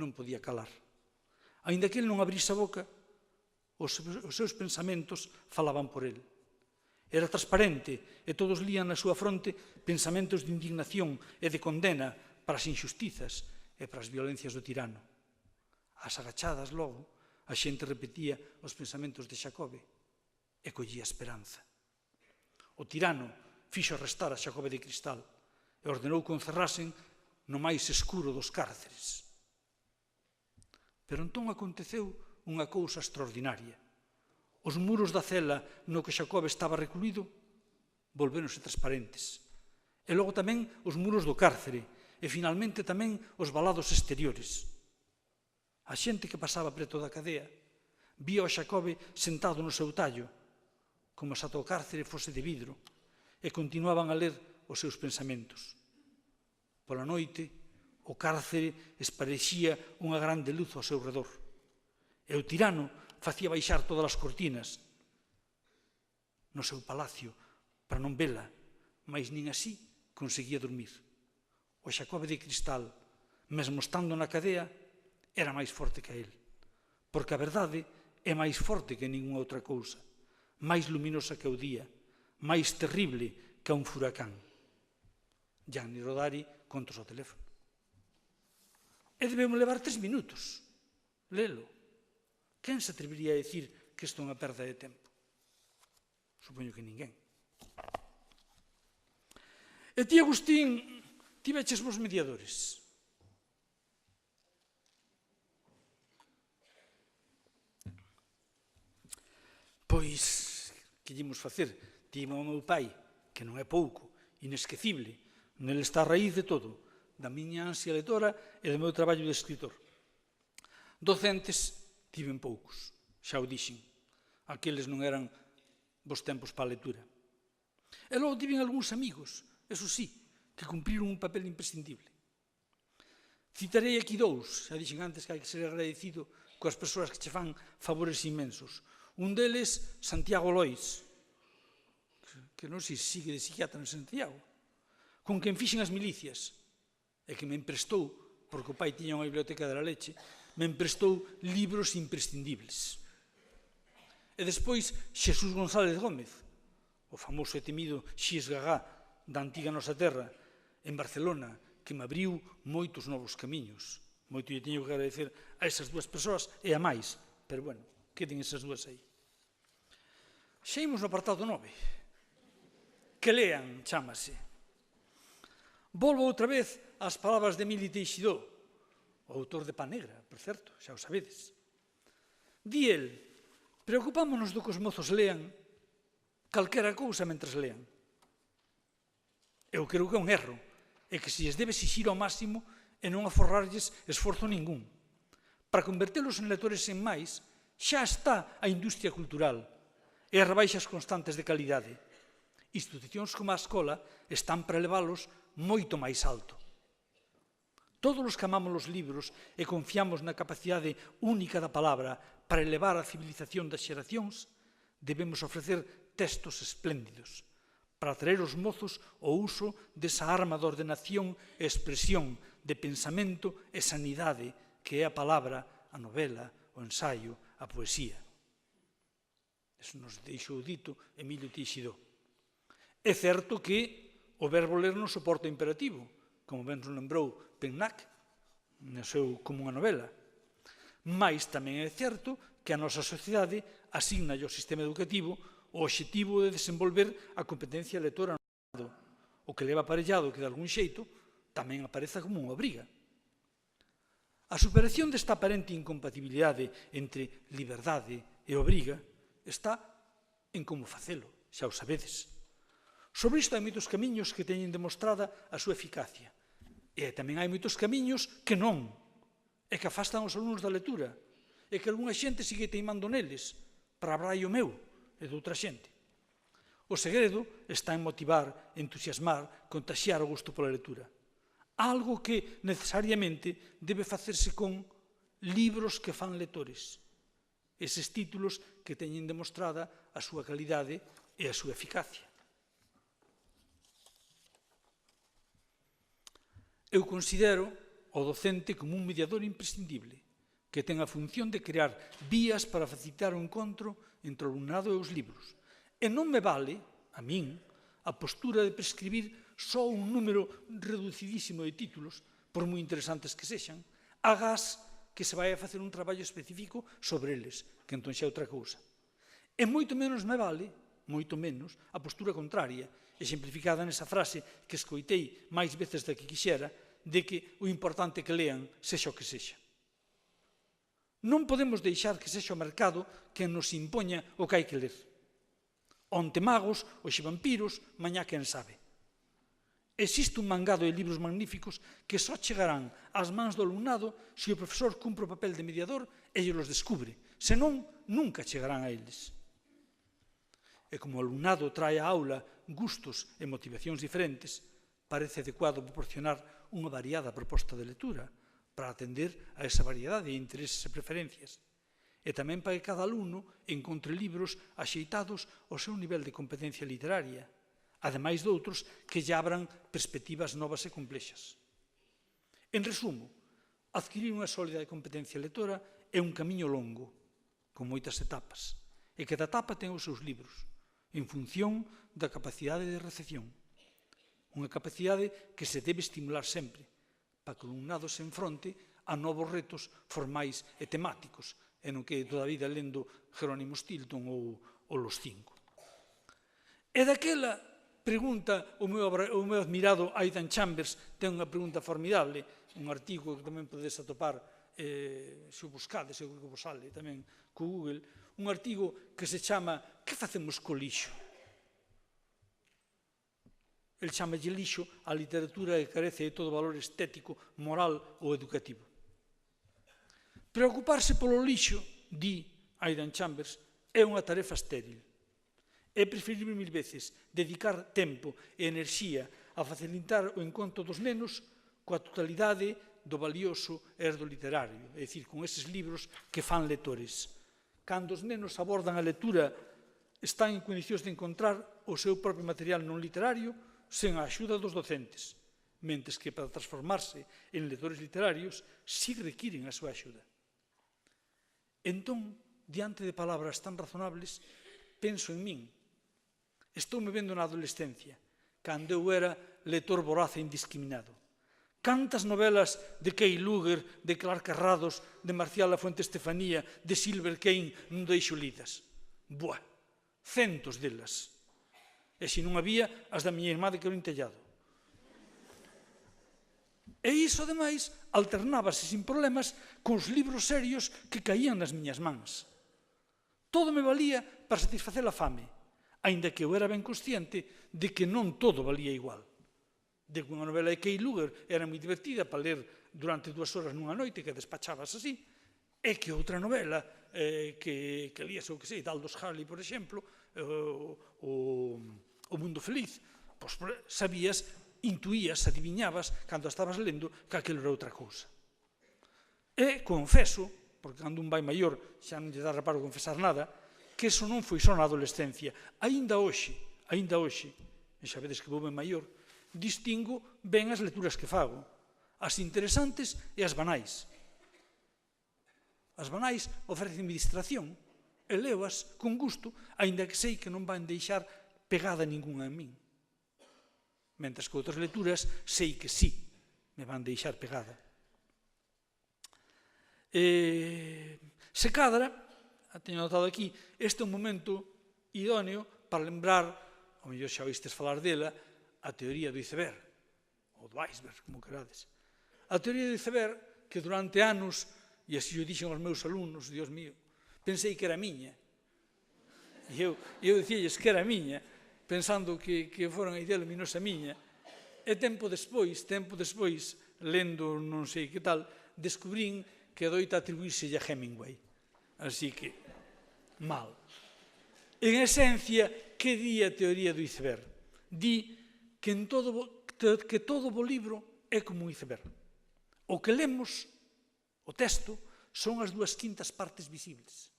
non podía calar. Aínda que ele non abrisa a boca, os seus pensamentos falaban por ele. Era transparente e todos lían na súa fronte pensamentos de indignación e de condena para as injustizas e para as violencias do tirano. Ás agachadas, logo, a xente repetía os pensamentos de Xacobe e collía esperanza. O tirano fixo arrestar a Xacobe de Cristal e ordenou que o encerrasen no máis escuro dos cárceres. Pero entón aconteceu unha cousa extraordinaria. Os muros da cela no que Xacobe estaba recluído volvéronse transparentes. E logo tamén os muros do cárcere e finalmente tamén os valados exteriores. A xente que pasaba preto da cadea vía o Xacobe sentado no seu tallo, como se ata o cárcere fose de vidro, e continuaban a ler os seus pensamentos. Pola noite, o cárcere esparexía unha grande luz ao seu redor, e o tirano facía baixar todas as cortinas no seu palacio para non vela, mas nin así conseguía dormir. O Xacobe de Cristal, mesmo estando na cadea, era máis forte que el, porque a verdade é máis forte que ningunha outra cousa, máis luminosa que o día, máis terrible que un furacán. Gianni Rodari contos ao teléfono. E debemos levar 3 minutos. Lelo. Quen se atrevería a decir que isto é unha perda de tempo? Supoño que ninguén. E ti, Agustín, tiveches vos mediadores. Pois, que llemos facer? Timo o meu pai, que non é pouco, inesquecible, nel está a raíz de todo, da miña ansia lectora e do meu traballo de escritor. Docentes tiven poucos, xa o dixen, aqueles non eran bons tempos para a lectura. E logo tiven algúns amigos, eso sí, que cumpriron un papel imprescindible. Citarei aquí 2, xa dixen antes que hai que ser agradecido coas persoas que che fan favores inmensos. Un deles, Santiago Lois, que non sei se sigue de psiquiatra en Santiago, con quen fixen as milicias, e que me emprestou, porque o pai tiña unha biblioteca de la leche, me emprestou libros imprescindibles. E despois, Xesús González Gómez, o famoso e temido Xis Gagá da antiga nosa terra, en Barcelona, que me abriu moitos novos camiños. Moito lle teño que agradecer a esas 2 persoas e a máis, pero bueno, queden esas 2 aí. Xa imos no apartado 9. Que lean, chámase. Volvo outra vez ás palabras de Emili Teixidó, o autor de Pan Negra, por certo, xa o sabedes. Di el, preocupámonos do que os mozos lean calquera cousa mentres lean. Eu creo que é un erro, e que se lles debe exixir ao máximo e non aforrarlles esforzo ningún. Para convertelos en lectores en máis, xa está a industria cultural e as rebaixas constantes de calidade. Institucións como a escola están para leválos moito máis alto. Todos os que amamos os libros e confiamos na capacidade única da palabra para elevar a civilización das xeracións, debemos ofrecer textos espléndidos para atraer os mozos ao uso desa arma de ordenación e expresión de pensamento e sanidade que é a palabra, a novela, o ensaio, a poesía. Eso nos deixou dito Emilio Teixidó. É certo que o verbo ler non soporta imperativo, como ben nos lembrou Pennac, no seu como unha novela. Mais tamén é certo que a nosa sociedade asigna ao sistema educativo o obxectivo de desenvolver a competencia lectora no alumnado, o que leva aparellado que, de algún xeito, tamén apareza como unha obriga. A superación desta aparente incompatibilidade entre liberdade e obriga está en como facelo, xa o sabedes. Sobre isto hai moitos camiños que teñen demostrada a súa eficacia, e tamén hai moitos camiños que non, e que afastan os alumnos da lectura, e que algunha xente sigue teimando neles, para abraio meu e de outra xente. O segredo está en motivar, entusiasmar, contaxiar o gusto pola lectura. Algo que necesariamente debe facerse con libros que fan lectores. Eses títulos que teñen demostrada a súa calidade e a súa eficacia. Eu considero o docente como un mediador imprescindible, que ten a función de crear vías para facilitar o encontro entre o alumnado e os libros. E non me vale, a min, a postura de prescribir só un número reducidísimo de títulos, por moi interesantes que sexan, agás que se vai a facer un traballo específico sobre eles, que entón xa é outra cousa. E moito menos me vale, moito menos, a postura contraria, exemplificada nesa frase que escoitei máis veces da que quixera, de que o importante que lean sexa o que sexa. Non podemos deixar que sexa o mercado quen nos impoña o que hai que ler. Onte magos, hoxe vampiros, mañá quen sabe. Existe un mangado de libros magníficos que só chegarán ás mans do alumnado se o profesor cumpre o papel de mediador e los descubre. Senón, nunca chegarán a eles. E como o alumnado trae á aula gustos e motivacións diferentes, parece adecuado proporcionar unha variada proposta de lectura para atender a esa variedade de intereses e preferencias, e tamén para que cada alumno encontre libros axeitados ao seu nivel de competencia literaria, ademais de outros que lle abran perspectivas novas e complexas. En resumo, adquirir unha sólida competencia lectora é un camiño longo, con moitas etapas, e cada etapa ten os seus libros, en función da capacidade de recepción. Unha capacidade que se debe estimular sempre, para que o alumnado se enfronte a novos retos formais e temáticos, e non que toda a vida lendo Jerónimo Stilton ou Los Cinco. E daquela pregunta o meu admirado Aidan Chambers, ten unha pregunta formidable, un artigo que tamén podedes atopar se o buscades, eu creo que vos sale tamén co Google, un artigo que se chama "Que facemos co lixo?". El chamalle lixo a literatura que carece de todo valor estético, moral ou educativo. Preocuparse polo lixo, di Aidan Chambers, é unha tarefa estéril. É preferible mil veces dedicar tempo e enerxía a facilitar o encontro dos nenos coa totalidade do valioso herdo literario, é dicir, con eses libros que fan lectores. Cando os nenos abordan a lectura, están en condicións de encontrar o seu propio material non literario sen a axuda dos docentes, mentres que para transformarse en lectores literarios si requiren a súa axuda. Entón, diante de palabras tan razonables, penso en min. Estou me vendo na adolescencia, cando eu era lector voraz e indiscriminado. Cantas novelas de Kay Luger, de Clark Carrados, de Marcial Lafuente Estefanía, de Silver Kane non deixo lidas? Buah, centos delas. E se non había, as da miña irmá de Quebrín Tellado. E iso, ademais, alternábase sin problemas cos libros serios que caían nas miñas mans. Todo me valía para satisfacer a fame, aínda que eu era ben consciente de que non todo valía igual. De que unha novela de Kay Luger era moi divertida para ler durante 2 horas nunha noite, que despachabas así, e que outra novela que lías, ou que sei, de Aldous Huxley, por exemplo, O Mundo Feliz, pois sabías, intuías, adiviñabas, cando estabas lendo, que aquilo era outra cousa. E confeso, porque cando un vai maior xa non lle dá reparo confesar nada, que eso non foi só na adolescencia. Aínda hoxe, e xa vedes que vou ben maior, distingo ben as lecturas que fago, as interesantes e as banais. As banais ofrecenme distracción, e leoas con gusto, aínda que sei que non van deixar pegada ningunha en min. Mentres que outras lecturas sei que sí me van deixar pegada. Se cadra, teño notado aquí, este é un momento idóneo para lembrar, ao mellor xa oístes falar dela, a teoría do iceberg, ou do iceberg, como querades. A teoría do iceberg, que durante anos, e así o dixen aos meus alumnos, Dios mío, pensei que era miña. E eu dicíalles que era miña, pensando que fora unha idea luminosa miña. E tempo despois, lendo non sei que tal, descubrín que adoita atribuírse a Hemingway. Así que, mal. En esencia, que di a teoría do iceberg? Di que todo bo libro é como un iceberg. O que lemos, o texto, son as 2/5 partes visibles.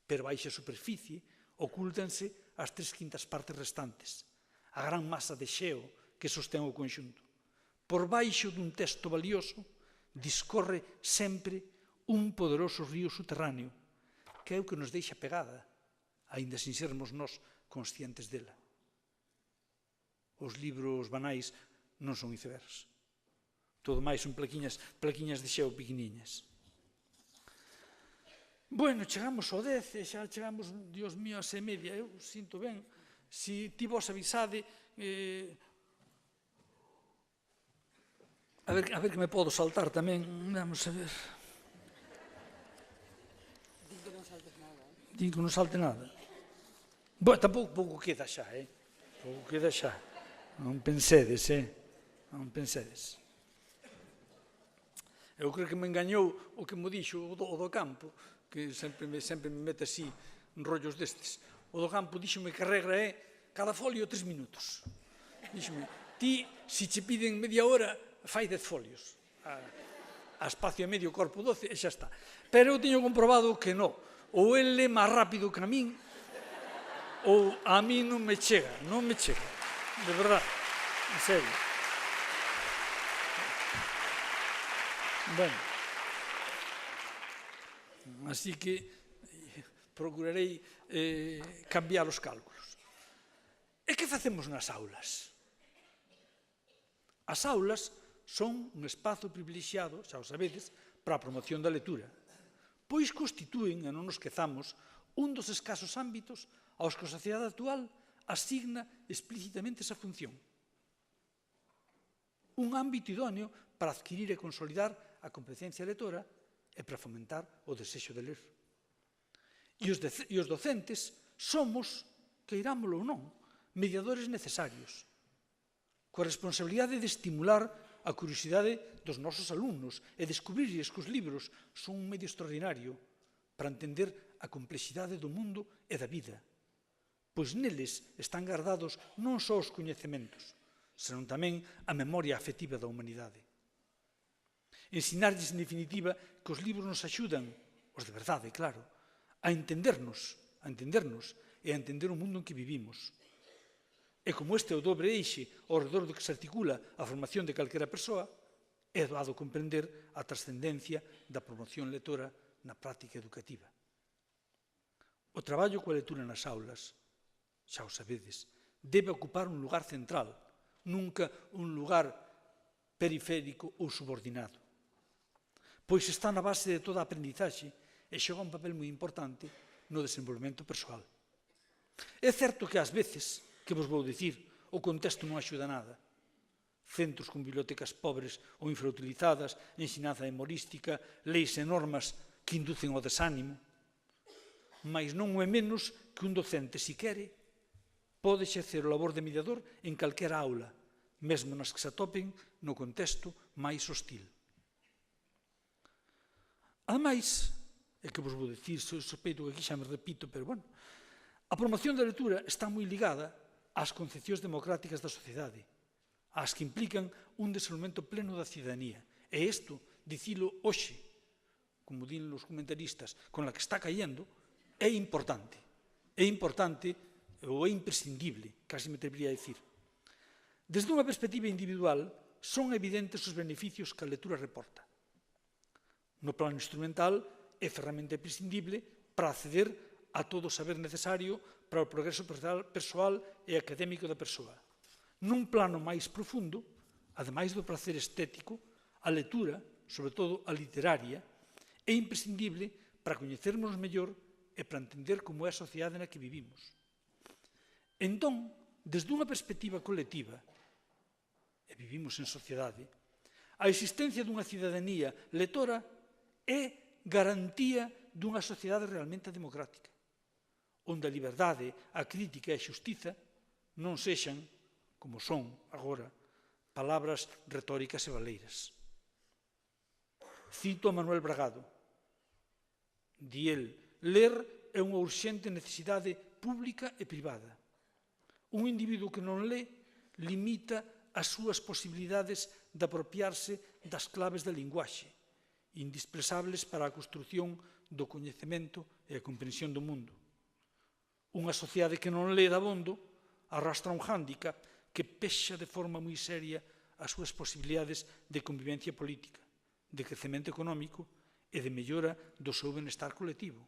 Pero baixa a superficie ocúltanse as 3/5 partes restantes, a gran masa de xeo que sostén o conxunto. Por baixo dun texto valioso discorre sempre un poderoso río subterráneo, que é o que nos deixa pegada, aínda sin sermos nós conscientes dela. Os libros banais non son icebergs. Todo máis son plaquiñas de xeo pequeniñas. Bueno, chegamos ao 10, xa chegamos, Dios mío, a 6:30. Eu sinto ben, se ti vos avisade, a ver que me podo saltar tamén, vamos a ver. Din que non saltes nada. Din que non salte nada. Bueno, tampouco pouco queda xa, pouco queda xa. Non pensedes, non pensedes. Eu creo que me engañou o que me dixo o do campo, que sempre me mete así rollos destes. O do campo díxome que a regra é cada folio 3 minutos. Díxome, ti, se che piden media hora, fai 10 folios. A espacio e medio, corpo 12, e xa está. Pero eu teño comprobado que non. Ou el lê máis rápido que a min, ou a min non me chega. De verdad, en serio. Bueno. Así que procurarei cambiar os cálculos. E que facemos nas aulas? As aulas son un espazo privilexiado, xa o sabedes, para a promoción da lectura, pois constitúen, e non nos esquezamos, un dos escasos ámbitos aos que a sociedade actual asigna explícitamente esa función. Un ámbito idóneo para adquirir e consolidar a competencia lectora e para fomentar o desexo de ler. E os docentes somos, queirámolo ou non, mediadores necesarios, coa responsabilidade de estimular a curiosidade dos nosos alumnos e descubrirles que os libros son un medio extraordinario para entender a complexidade do mundo e da vida, pois neles están guardados non só os coñecementos, senón tamén a memoria afectiva da humanidade. Ensinarlles, en definitiva, que os libros nos axudan, os de verdade, claro, a entendernos e a entender o mundo en que vivimos. E como este é o dobre eixe ao redor do que se articula a formación de calquera persoa, é doado comprender a trascendencia da promoción lectora na práctica educativa. O traballo coa lectura nas aulas, xa o sabedes, debe ocupar un lugar central, nunca un lugar periférico ou subordinado, pois está na base de toda a aprendizaxe e xoga un papel moi importante no desenvolvemento persoal. É certo que ás veces, que vos vou dicir, o contexto non axuda nada. Centros con bibliotecas pobres ou infrautilizadas, ensinanza humorística, leis e normas que inducen ao desánimo. Mais non o é menos que un docente, se quere, pode exercer o labor de mediador en calquera aula, mesmo nas que se atopen no contexto máis hostil. Ademais, é que vos vou dicir, sospeito que aquí xa me repito, pero bueno, a promoción da lectura está moi ligada ás concepcións democráticas da sociedade, ás que implican un desenvolvemento pleno da cidadanía. E isto, dicilo hoxe, como din os comentaristas, con la que está cayendo, é importante. É importante ou é imprescindible, casi me atrevería a dicir. Desde unha perspectiva individual, son evidentes os beneficios que a lectura reporta. No plano instrumental, é ferramenta imprescindible para acceder a todo o saber necesario para o progreso persoal e académico da persoa. Nun plano máis profundo, ademais do prazer estético, a lectura, sobre todo a literaria, é imprescindible para coñecernos mellor e para entender como é a sociedade na que vivimos. Entón, desde unha perspectiva colectiva, e vivimos en sociedade, a existencia dunha cidadanía lectora é garantía dunha sociedade realmente democrática, onde a liberdade, a crítica e a xustiza non sexan, como son agora, palabras retóricas e baleiras. Cito a Manuel Bragado. Di el, ler é unha urxente necesidade pública e privada. Un individuo que non lé limita as súas posibilidades de apropiarse das claves da linguaxe, indispensables para a construción do coñecemento e a comprensión do mundo. Unha sociedade que non lé dabondo arrastra un hándicap que pexa de forma moi seria as súas posibilidades de convivencia política, de crecemento económico e de mellora do seu benestar colectivo,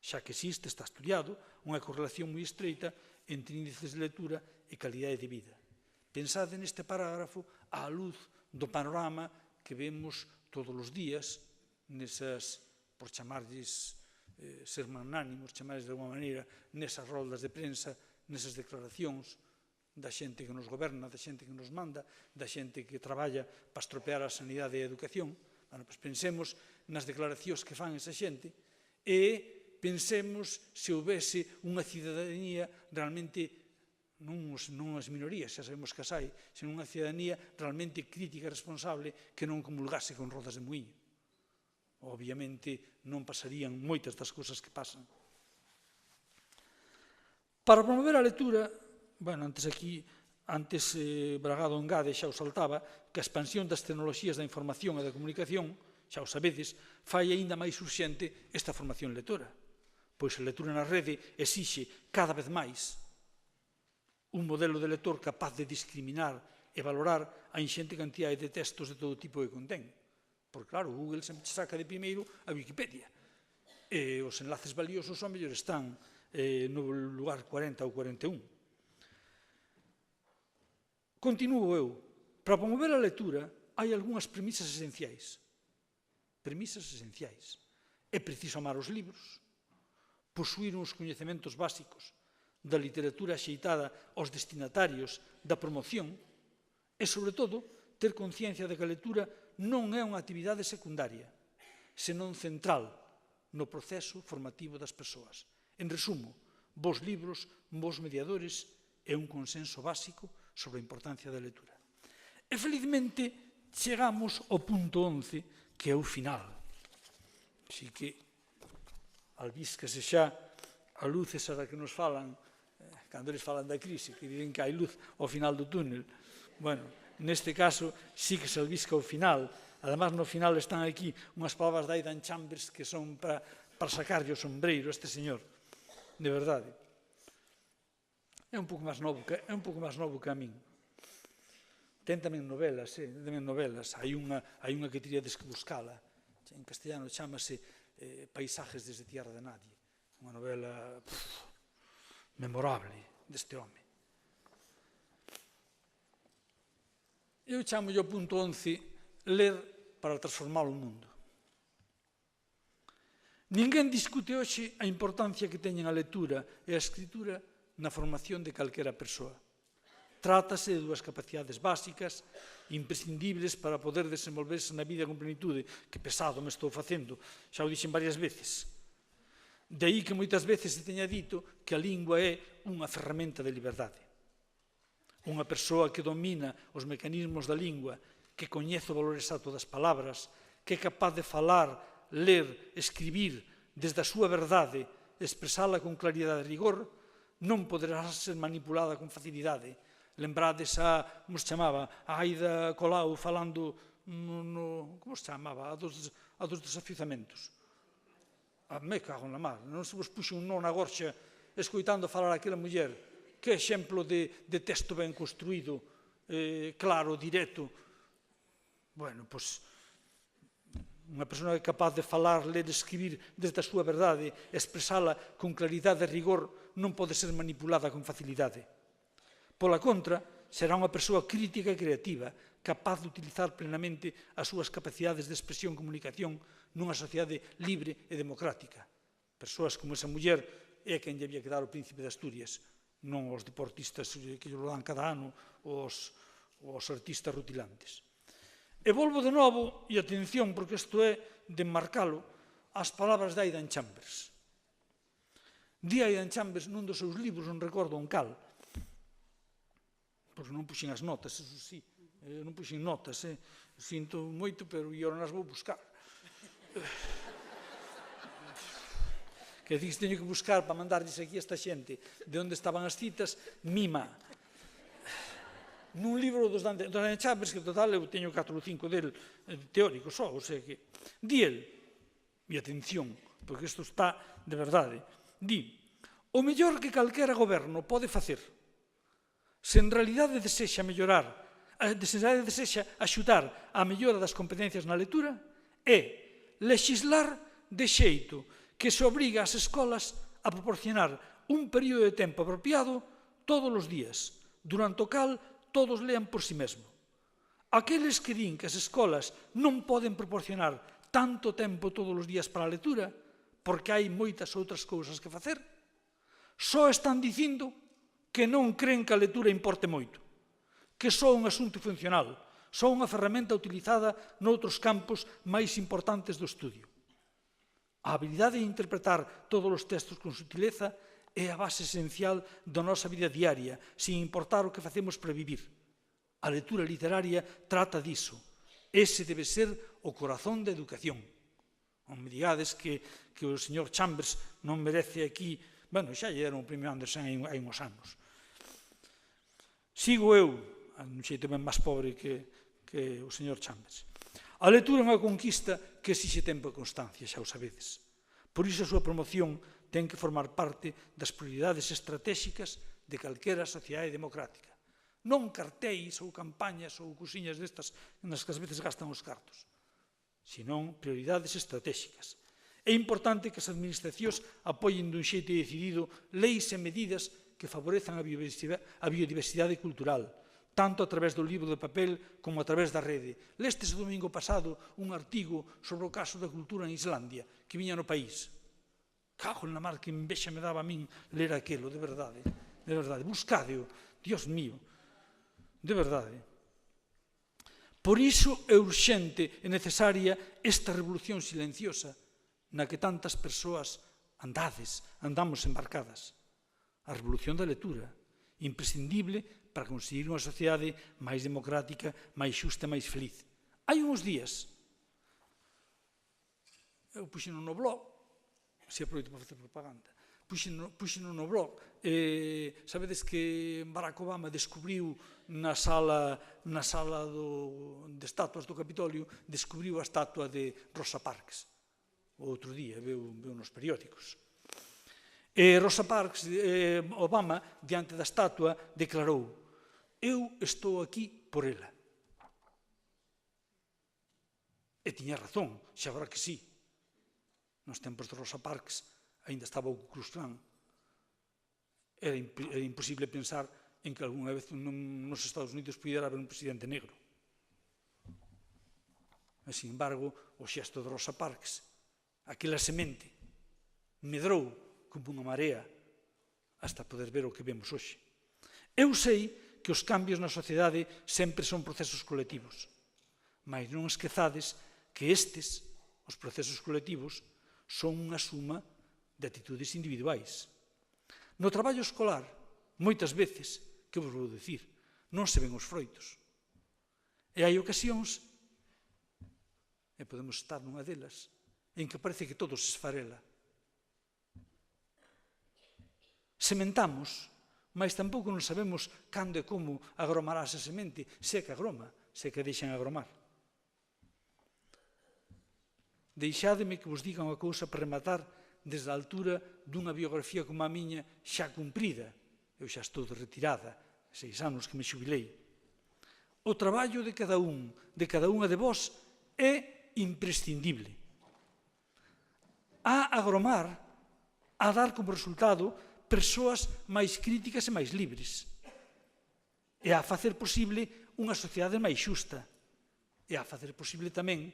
xa que existe, está estudiado, unha correlación moi estreita entre índices de lectura e calidade de vida. Pensade neste parágrafo á luz do panorama que vemos todos os días nesas, por chamarlles ser magnánimos, chamarlles de alguma maneira, nesas roldas de prensa, nesas declaracións da xente que nos goberna, da xente que nos manda, da xente que traballa para estropear a sanidade e a educación. Bueno, pois pensemos nas declaracións que fan esa xente e pensemos se houvese unha cidadanía realmente non as minorías, xa sabemos que as hai, senón unha cidadanía realmente crítica e responsable que non comulgase con rodas de muiño. Obviamente non pasarían moitas das cousas que pasan. Para promover a lectura, antes Bragado engade, xa o saltaba, que a expansión das tecnoloxías da información e da comunicación, xa o sabedes, fai aínda máis urxente esta formación lectora, pois a lectura na rede exixe cada vez máis un modelo de lector capaz de discriminar e valorar a inxente cantidade de textos de todo tipo que contén. Porque, claro, Google sempre saca de primeiro a Wikipedia. E os enlaces valiosos ao mellor están no lugar 40 ou 41. Continúo eu. Para promover a lectura hai algunhas premisas esenciais. Premisas esenciais. É preciso amar os libros, posuir uns coñecementos básicos da literatura axeitada aos destinatarios da promoción e, sobre todo, ter conciencia de que a lectura non é unha actividade secundaria, senón central no proceso formativo das persoas. En resumo, bons libros, bons mediadores e un consenso básico sobre a importancia da lectura. E, felizmente, chegamos ao punto 11, que é o final. Así que, albíscase xa a luz esa da que nos falan, cando eles falan da crise, que dicen que hai luz ao final do túnel. Bueno, neste caso, sí que se albisca o final. Además, no final están aquí unhas palabras de Aidan Chambers que son para sacarlle o sombreiro a este señor. De verdade. É un pouco máis novo que a min. Ten tamén novelas, Hai unha que teríades que buscala. En castellano chamase Paisajes desde tierra de nadie. Unha novela memorable deste home. Eu chamo o punto 11 ler para transformar o mundo. Ninguén discute hoxe a importancia que teñen a lectura e a escritura na formación de calquera persoa. Trátase de dúas capacidades básicas, imprescindibles para poder desenvolverse na vida con plenitude, que pesado me estou facendo, xa o dixen varias veces. De aí que moitas veces se teña dito que a lingua é unha ferramenta de liberdade. Unha persoa que domina os mecanismos da lingua, que coñece o valor exacto das palabras, que é capaz de falar, ler, escribir desde a súa verdade, expresala con claridade e rigor, non poderá ser manipulada con facilidade. Lembrades como se chamaba, a Aida Colau falando como se chamaba, a dos desafiuzamentos. Me cago na mar, non se vos puxo un non na gorxa escoitando falar aquela muller. Que exemplo de texto ben construído, claro, directo. Bueno, pois, unha persoa que é capaz de falar, ler, escribir desde a súa verdade, expresala con claridade e rigor, non pode ser manipulada con facilidade. Pola contra, será unha persoa crítica e creativa, capaz de utilizar plenamente as súas capacidades de expresión e comunicación nunha sociedade libre e democrática. Persoas como esa muller é quen lle había que dar o príncipe de Asturias, non os deportistas que lo dan cada ano, os artistas rutilantes. E volvo de novo, e atención, porque isto é de marcalo, as palabras de Aidan Chambers. Di Aidan Chambers nun dos seus libros, non recordo en cal, porque non puxen as notas, eso sí, non puxen notas, sinto moito, pero eu non as vou buscar. Que dices, teño que buscar para mandarlles aquí a esta xente de onde estaban as citas, mima. Nun libro dos Aidan Chambers, que total eu teño 4 ou 5 del teóricos só, o sea que, di el, e atención, porque isto está de verdade, di, o mellor que calquera goberno pode facer, se en realidade desexa mellorar, se en realidade desexa axudar a mellora das competencias na lectura, é lexislar de xeito que se obriga ás escolas a proporcionar un período de tempo apropiado todos os días, durante o cal todos lean por si mesmo. Aqueles que din que as escolas non poden proporcionar tanto tempo todos os días para a lectura, porque hai moitas outras cousas que facer, só están dicindo que non creen que a lectura importe moito, que só un asunto funcional, só unha ferramenta utilizada noutros campos máis importantes do estudio. A habilidade de interpretar todos os textos con sutileza é a base esencial da nosa vida diaria, sin importar o que facemos para vivir. A lectura literaria trata diso. Ese debe ser o corazón da educación. Non me digades que o señor Chambers non merece aquí... Bueno, xa lle deron o premio Anderson hai uns anos. Sigo eu, un xeito ben máis pobre que o señor Chambers. A lectura é unha conquista que exixe tempo e constancia, xa o sabedes. Por iso a súa promoción ten que formar parte das prioridades estratégicas de calquera sociedade democrática. Non cartéis ou campañas ou cousiñas destas nas que ás veces gastan os cartos, senón prioridades estratégicas. É importante que as administracións apoien dun xeito decidido leis e medidas que favorezan a biodiversidade cultural, tanto a través do libro de papel como a través da rede. Lestes o domingo pasado un artigo sobre o caso da cultura en Islandia, que viña no País. Cago na mar, que envexa me daba a min ler aquilo, de verdade. De verdade. Buscádeo, Dios mío, de verdade. Por iso é urxente e necesaria esta revolución silenciosa na que tantas persoas andamos embarcadas. A revolución da lectura, imprescindible para conseguir unha sociedade máis democrática, máis xusta e máis feliz. Hai uns días, eu puxeno no blog, se aproveito para facer propaganda, puxeno no blog, sabedes que Barack Obama descubriu na sala de estatuas do Capitolio, descubriu a estatua de Rosa Parks. O outro día, veu nos periódicos. Rosa Parks, Obama, diante da estatua, declarou: eu estou aquí por ela. E tiña razón, xa verá que sí. Nos tempos de Rosa Parks, ainda estaba o Ku Klux Klan. Era imposible pensar en que algunha vez nos Estados Unidos pudiera haber un presidente negro. E, sin embargo, o xesto de Rosa Parks, aquela semente, medrou como unha marea hasta poder ver o que vemos hoxe. Eu sei que os cambios na sociedade sempre son procesos colectivos, mas non esquezades que estes, os procesos colectivos, son unha suma de actitudes individuais. No traballo escolar, moitas veces, que vos vou dicir, non se ven os froitos. E hai ocasións, e podemos estar nunha delas, en que parece que todo se esfarela. Sementamos, mas tampouco non sabemos cando e como agromará esa semente, se é que agroma, se é que deixan agromar. Deixádeme que vos diga unha cousa para rematar desde a altura dunha biografía como a miña xa cumprida. Eu xa estou de retirada, 6 anos que me xubilei. O traballo de cada unha de vós é imprescindible. A agromar, a dar como resultado persoas máis críticas e máis libres. E a facer posible unha sociedade máis xusta. E a facer posible tamén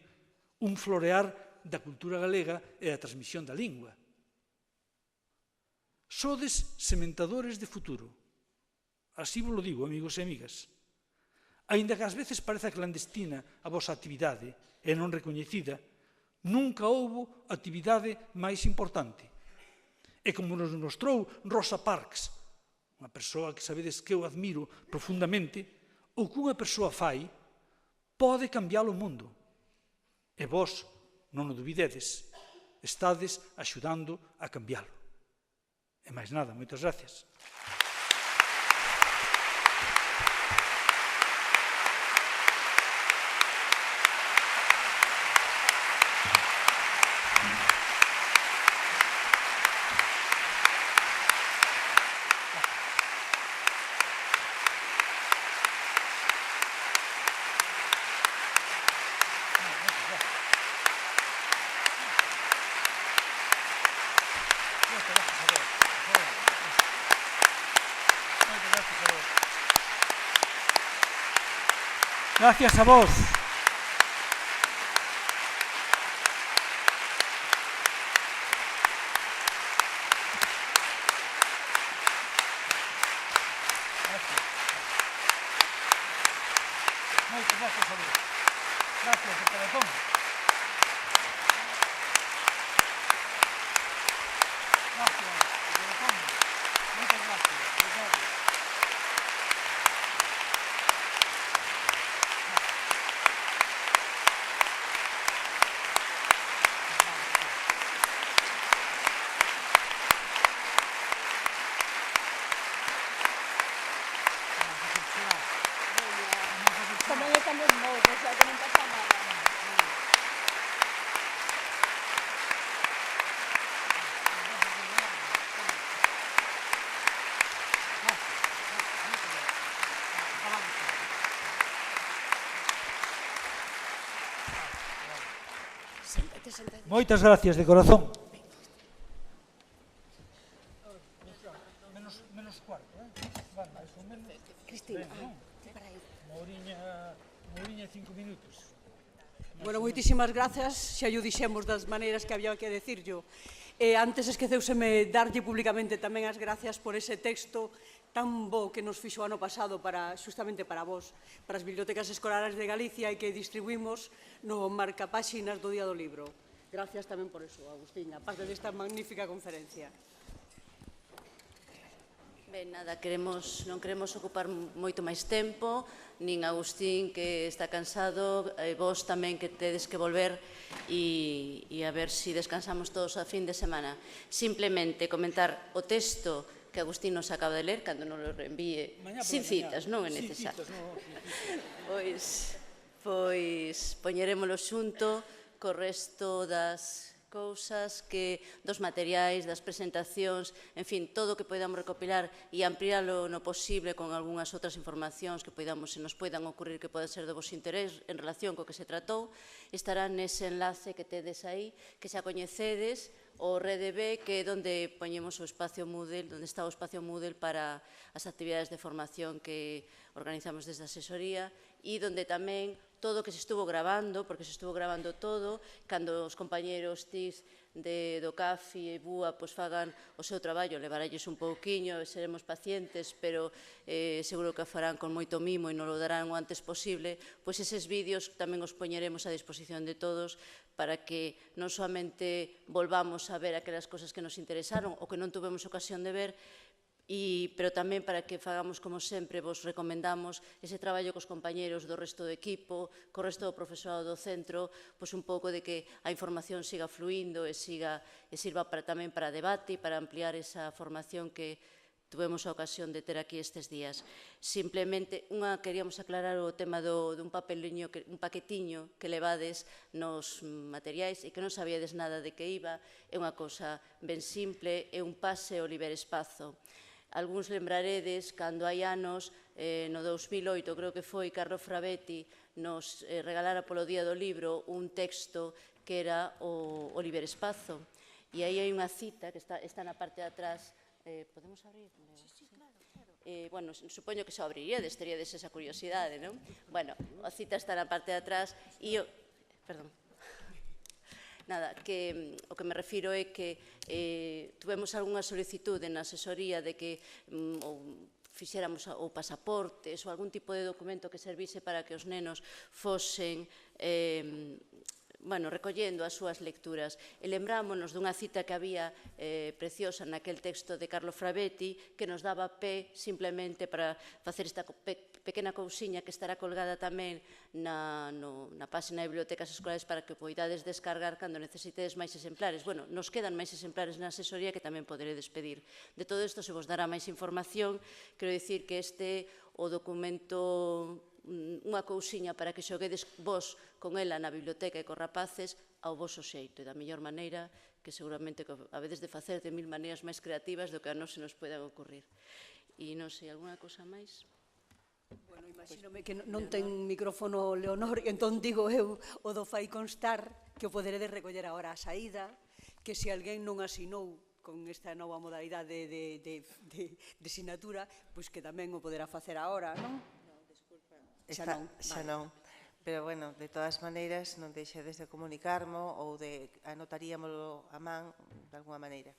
un florear da cultura galega e a transmisión da lingua. Sodes sementadores de futuro. Así vos lo digo, amigos e amigas. Aínda que ás veces pareza clandestina a vosa actividade e non recoñecida, nunca houbo actividade máis importante. E como nos mostrou Rosa Parks, unha persoa que sabedes que eu admiro profundamente, o que unha persoa fai pode cambiar o mundo. E vós, non o dubidedes, estades axudando a cambiálo. E máis nada, moitas gracias. Gracias a vos. Moitas gracias a vos. Gracias de corazón. Gracias de corazón. Moitas gracias. Tamén estamos novos, o sea, que non pasa nada. Moitas gracias de corazón. Menos cuarto, Cristina, Mourinha 5 minutos. bueno, moitísimas grazas, xa llo dixemos das maneiras que había que decirlo. Antes esqueceuseme darlle públicamente tamén as gracias por ese texto tan bo que nos fixo ano pasado justamente para vos, para as bibliotecas escolares de Galicia e que distribuímos no marcapáxinas do Día do Libro. Gracias tamén por eso, Agustín, aparte desta magnífica conferencia. Ben, nada, non queremos ocupar moito máis tempo, nin Agustín que está cansado, vos tamén que tedes que volver e a ver se descansamos todos a fin de semana. Simplemente comentar o texto que Agustín nos acaba de ler, cando nos lo reenvíe, sin citas, non é necesario. Pois poñeremoslo xunto co resto das cousas, dos materiais, das presentacións, en fin, todo o que podamos recopilar e ampliálo no posible con algunhas outras informacións que se nos poidan ocurrir que poden ser do vos interés en relación co que se tratou, estará nese enlace que tedes aí, que xa coñecedes, o RDB, que é onde poñemos o espacio Moodle, onde está o espacio Moodle para as actividades de formación que organizamos desde a asesoría e onde tamén todo o que se estuvo grabando, porque se estuvo grabando todo, cando os compañeros TIS do CAFI e BUA fagan o seu traballo, levaralles un pouquiño, seremos pacientes, pero seguro que o farán con moito mimo e nos lo darán o antes posible, pois eses vídeos tamén os poñeremos a disposición de todos para que non soamente volvamos a ver aquelas cosas que nos interesaron ou que non tuvemos ocasión de ver, pero tamén para que fagamos, como sempre, vos recomendamos ese traballo cos compañeros do resto do equipo, co resto do profesorado do centro, pois un pouco de que a información siga fluindo e sirva tamén para debate e para ampliar esa formación que tuvemos a ocasión de ter aquí estes días. Simplemente, queríamos aclarar o tema dun papeliño, un paquetiño que levades nos materiais e que non sabíades nada de que iba. É unha cousa ben simple, é un pase ao Liberespazo. Algúns lembraredes, cando hai anos, no 2008, creo que foi, Carlo Frabetti nos regalara polo Día do Libro un texto que era o Liberespazo. E aí hai unha cita que está na parte de atrás. Podemos abrir? Sí, claro. Bueno, supoño que se abriríades, teríades esa curiosidade, non? Bueno, a cita está na parte de atrás e Nada, que o que me refiro é que tuvemos algunha solicitude na asesoría de que fixéramos ou pasaportes ou algún tipo de documento que servise para que os nenos fosen recollendo as súas lecturas. E lembrámonos dunha cita que había preciosa naquel texto de Carlo Frabetti que nos daba pé simplemente para facer esta pequena cousiña que estará colgada tamén na páxina de bibliotecas escolares para que poidades descargar cando necesitedes máis exemplares. Bueno, nos quedan máis exemplares na asesoría que tamén poderedes pedir. De todo isto se vos dará máis información. Quero dicir que este o documento, unha cousiña para que xoguedes vos con ela na biblioteca e cos rapaces ao voso xeito e da mellor maneira que seguramente habedes de facer de 1000 maneiras máis creativas do que a nós se nos poden ocurrir. E non sei, alguna cousa máis? Bueno, imagínome que non ten micrófono Leonor, entón digo eu, o do fai constar que o poderedes recoller agora a saída, que se alguén non asinou con esta nova modalidade de sinatura, pois que tamén o poderá facer agora, non? Xa non. Pero, bueno, de todas maneiras, non deixedes de comunicarmo ou de anotaríamolo a man de alguma maneira.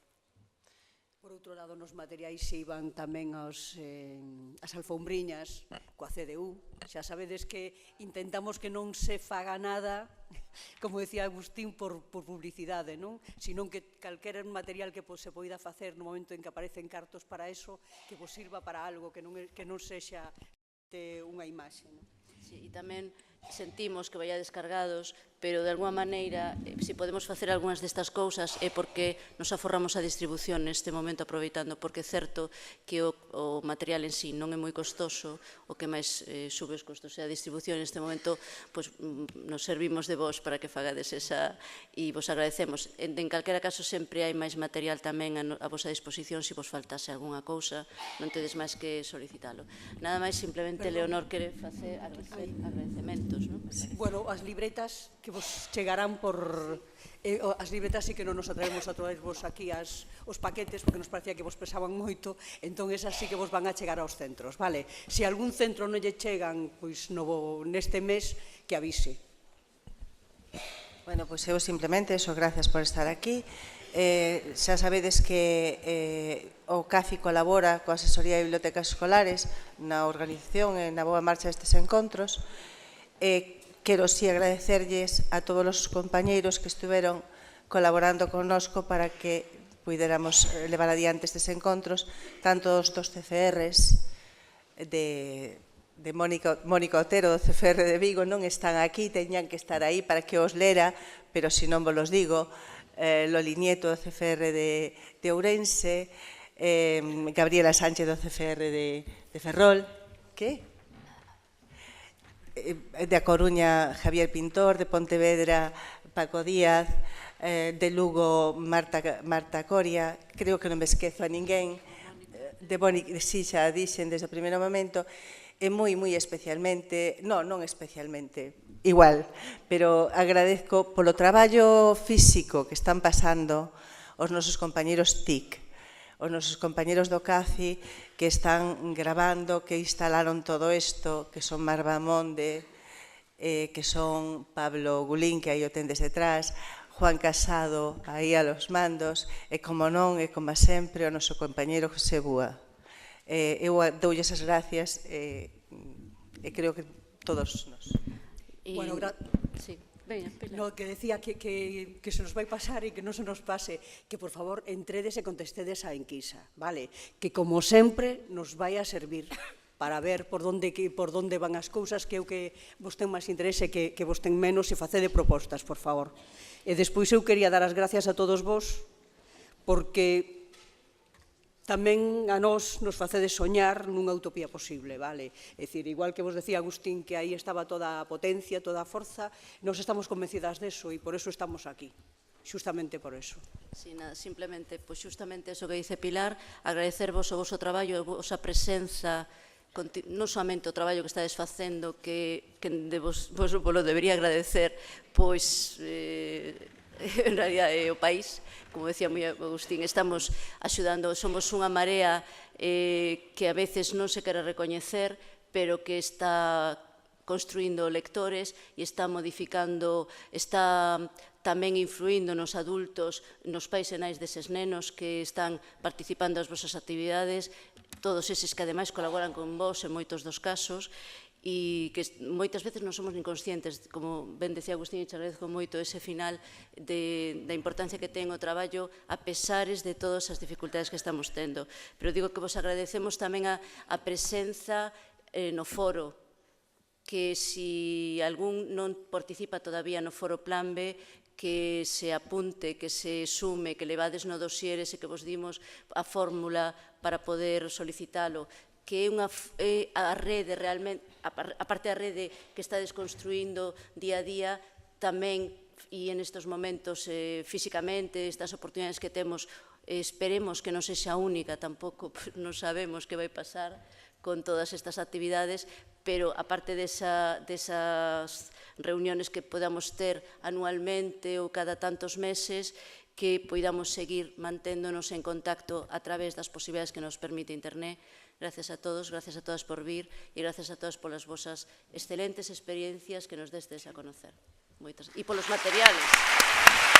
Por outro lado, nos materiais se iban tamén as alfombriñas coa CDU. Xa sabedes que intentamos que non se faga nada, como decía Agustín, por publicidade, non? Senón que calquera material que se poida facer no momento en que aparecen cartos para eso, que vos sirva para algo, que non sexa unha imaxe. E tamén sentimos que vai a descargados, pero de alguma maneira, se podemos facer algunhas destas cousas é porque nos aforramos a distribución neste momento aproveitando, porque é certo que o material en sí non é moi costoso, o que máis sube os costos é a distribución. Neste momento nos servimos de vos para que fagades esa e vos agradecemos. En calquera caso sempre hai máis material tamén a vosa disposición se vos faltase algunha cousa, non tedes máis que solicitalo. Nada máis, simplemente Leonor quere facer agradecementos, non? Bueno, as libretas que vos chegarán por... As libretas sí que non nos atraemos a traervos aquí os paquetes, porque nos parecía que vos pesaban moito, entón esas sí que vos van a chegar aos centros, vale? Se algún centro non lle chegan neste mes, que avise. Bueno, pois eu simplemente, gracias por estar aquí. Xa sabedes que o CAFI colabora coa Asesoría de Bibliotecas Escolares na organización e na boa marcha destes encontros. Quero sí agradecerlles a todos os compañeiros que estuveron colaborando connosco para que puidéramos levar adiante estes encontros, tanto os dos CCRs de Mónica Otero do CFR de Vigo non están aquí, teñan que estar aí para que os lera, pero se non vos los digo, Loli Nieto do CFR de Ourense, Gabriela Sánchez do CFR de Ferrol, que? De A Coruña, Javier Pintor, de Pontevedra, Paco Díaz, de Lugo, Marta Coria, creo que non me esquezo a ninguén, de Mónica, si xa dixen desde o primeiro momento, e moi especialmente, non especialmente, igual, pero agradezco polo traballo físico que están pasando os nosos compañeros TIC, os nosos compañeros do CAFI que están grabando, que instalaron todo isto, que son Marva Monde, que son Pablo Gulín, que aí o tendes detrás, Juan Casado, aí a los mandos, e como non, e como sempre, o noso compañeiro José Búa. Eu doulles as gracias e creo que todos nos... Bueno, sí. No, que decía que se nos vai pasar e que non se nos pase, que por favor entredes e contestedes a enquisa, vale? Que como sempre nos vai a servir para ver por onde van as cousas, que eu que vos ten máis interese que vos ten menos, e facede propostas, por favor. E despois eu quería dar as gracias a todos vos, porque tamén a nós nos facedes soñar nunha utopía posible, vale? É dicir, igual que vos decía Agustín que aí estaba toda a potencia, toda a forza, nos estamos convencidas deso e por eso estamos aquí, xustamente por eso. Sí, nada, simplemente, pois xustamente eso que dice Pilar, agradecervos o voso traballo, a vosa presenza, non somente o traballo que estades facendo, que vos lo debería agradecer, pois... en realidad é o país, como decía moi Agustín, estamos axudando, somos unha marea que a veces non se quere recoñecer, pero que está construindo lectores e está modificando, está tamén influindo nos adultos, nos pais e nais deses nenos que están participando das vosas actividades, todos eses que ademais colaboran con vos en moitos dos casos, e que moitas veces non somos nin conscientes, como ben decía Agustín, e te agradezco moito ese final da importancia que ten o traballo a pesares de todas as dificultades que estamos tendo. Pero digo que vos agradecemos tamén a presenza no foro, que si algún non participa todavía no foro Plan B, que se apunte, que se sume, que levades no dossier ese que vos dimos a fórmula para poder solicitalo, que é a rede realmente, a parte da rede que está desconstruindo día a día, tamén, e en estes momentos físicamente, estas oportunidades que temos, esperemos que non sexa única, tampouco non sabemos que vai pasar con todas estas actividades, pero aparte desas reuniones que podamos ter anualmente ou cada tantos meses, que poidamos seguir manténdonos en contacto a través das posibilidades que nos permite Internet. Gracias a todos, gracias a todas por vir e gracias a todas polas vosas excelentes experiencias que nos destes a conocer. Moitas. E polos materiales.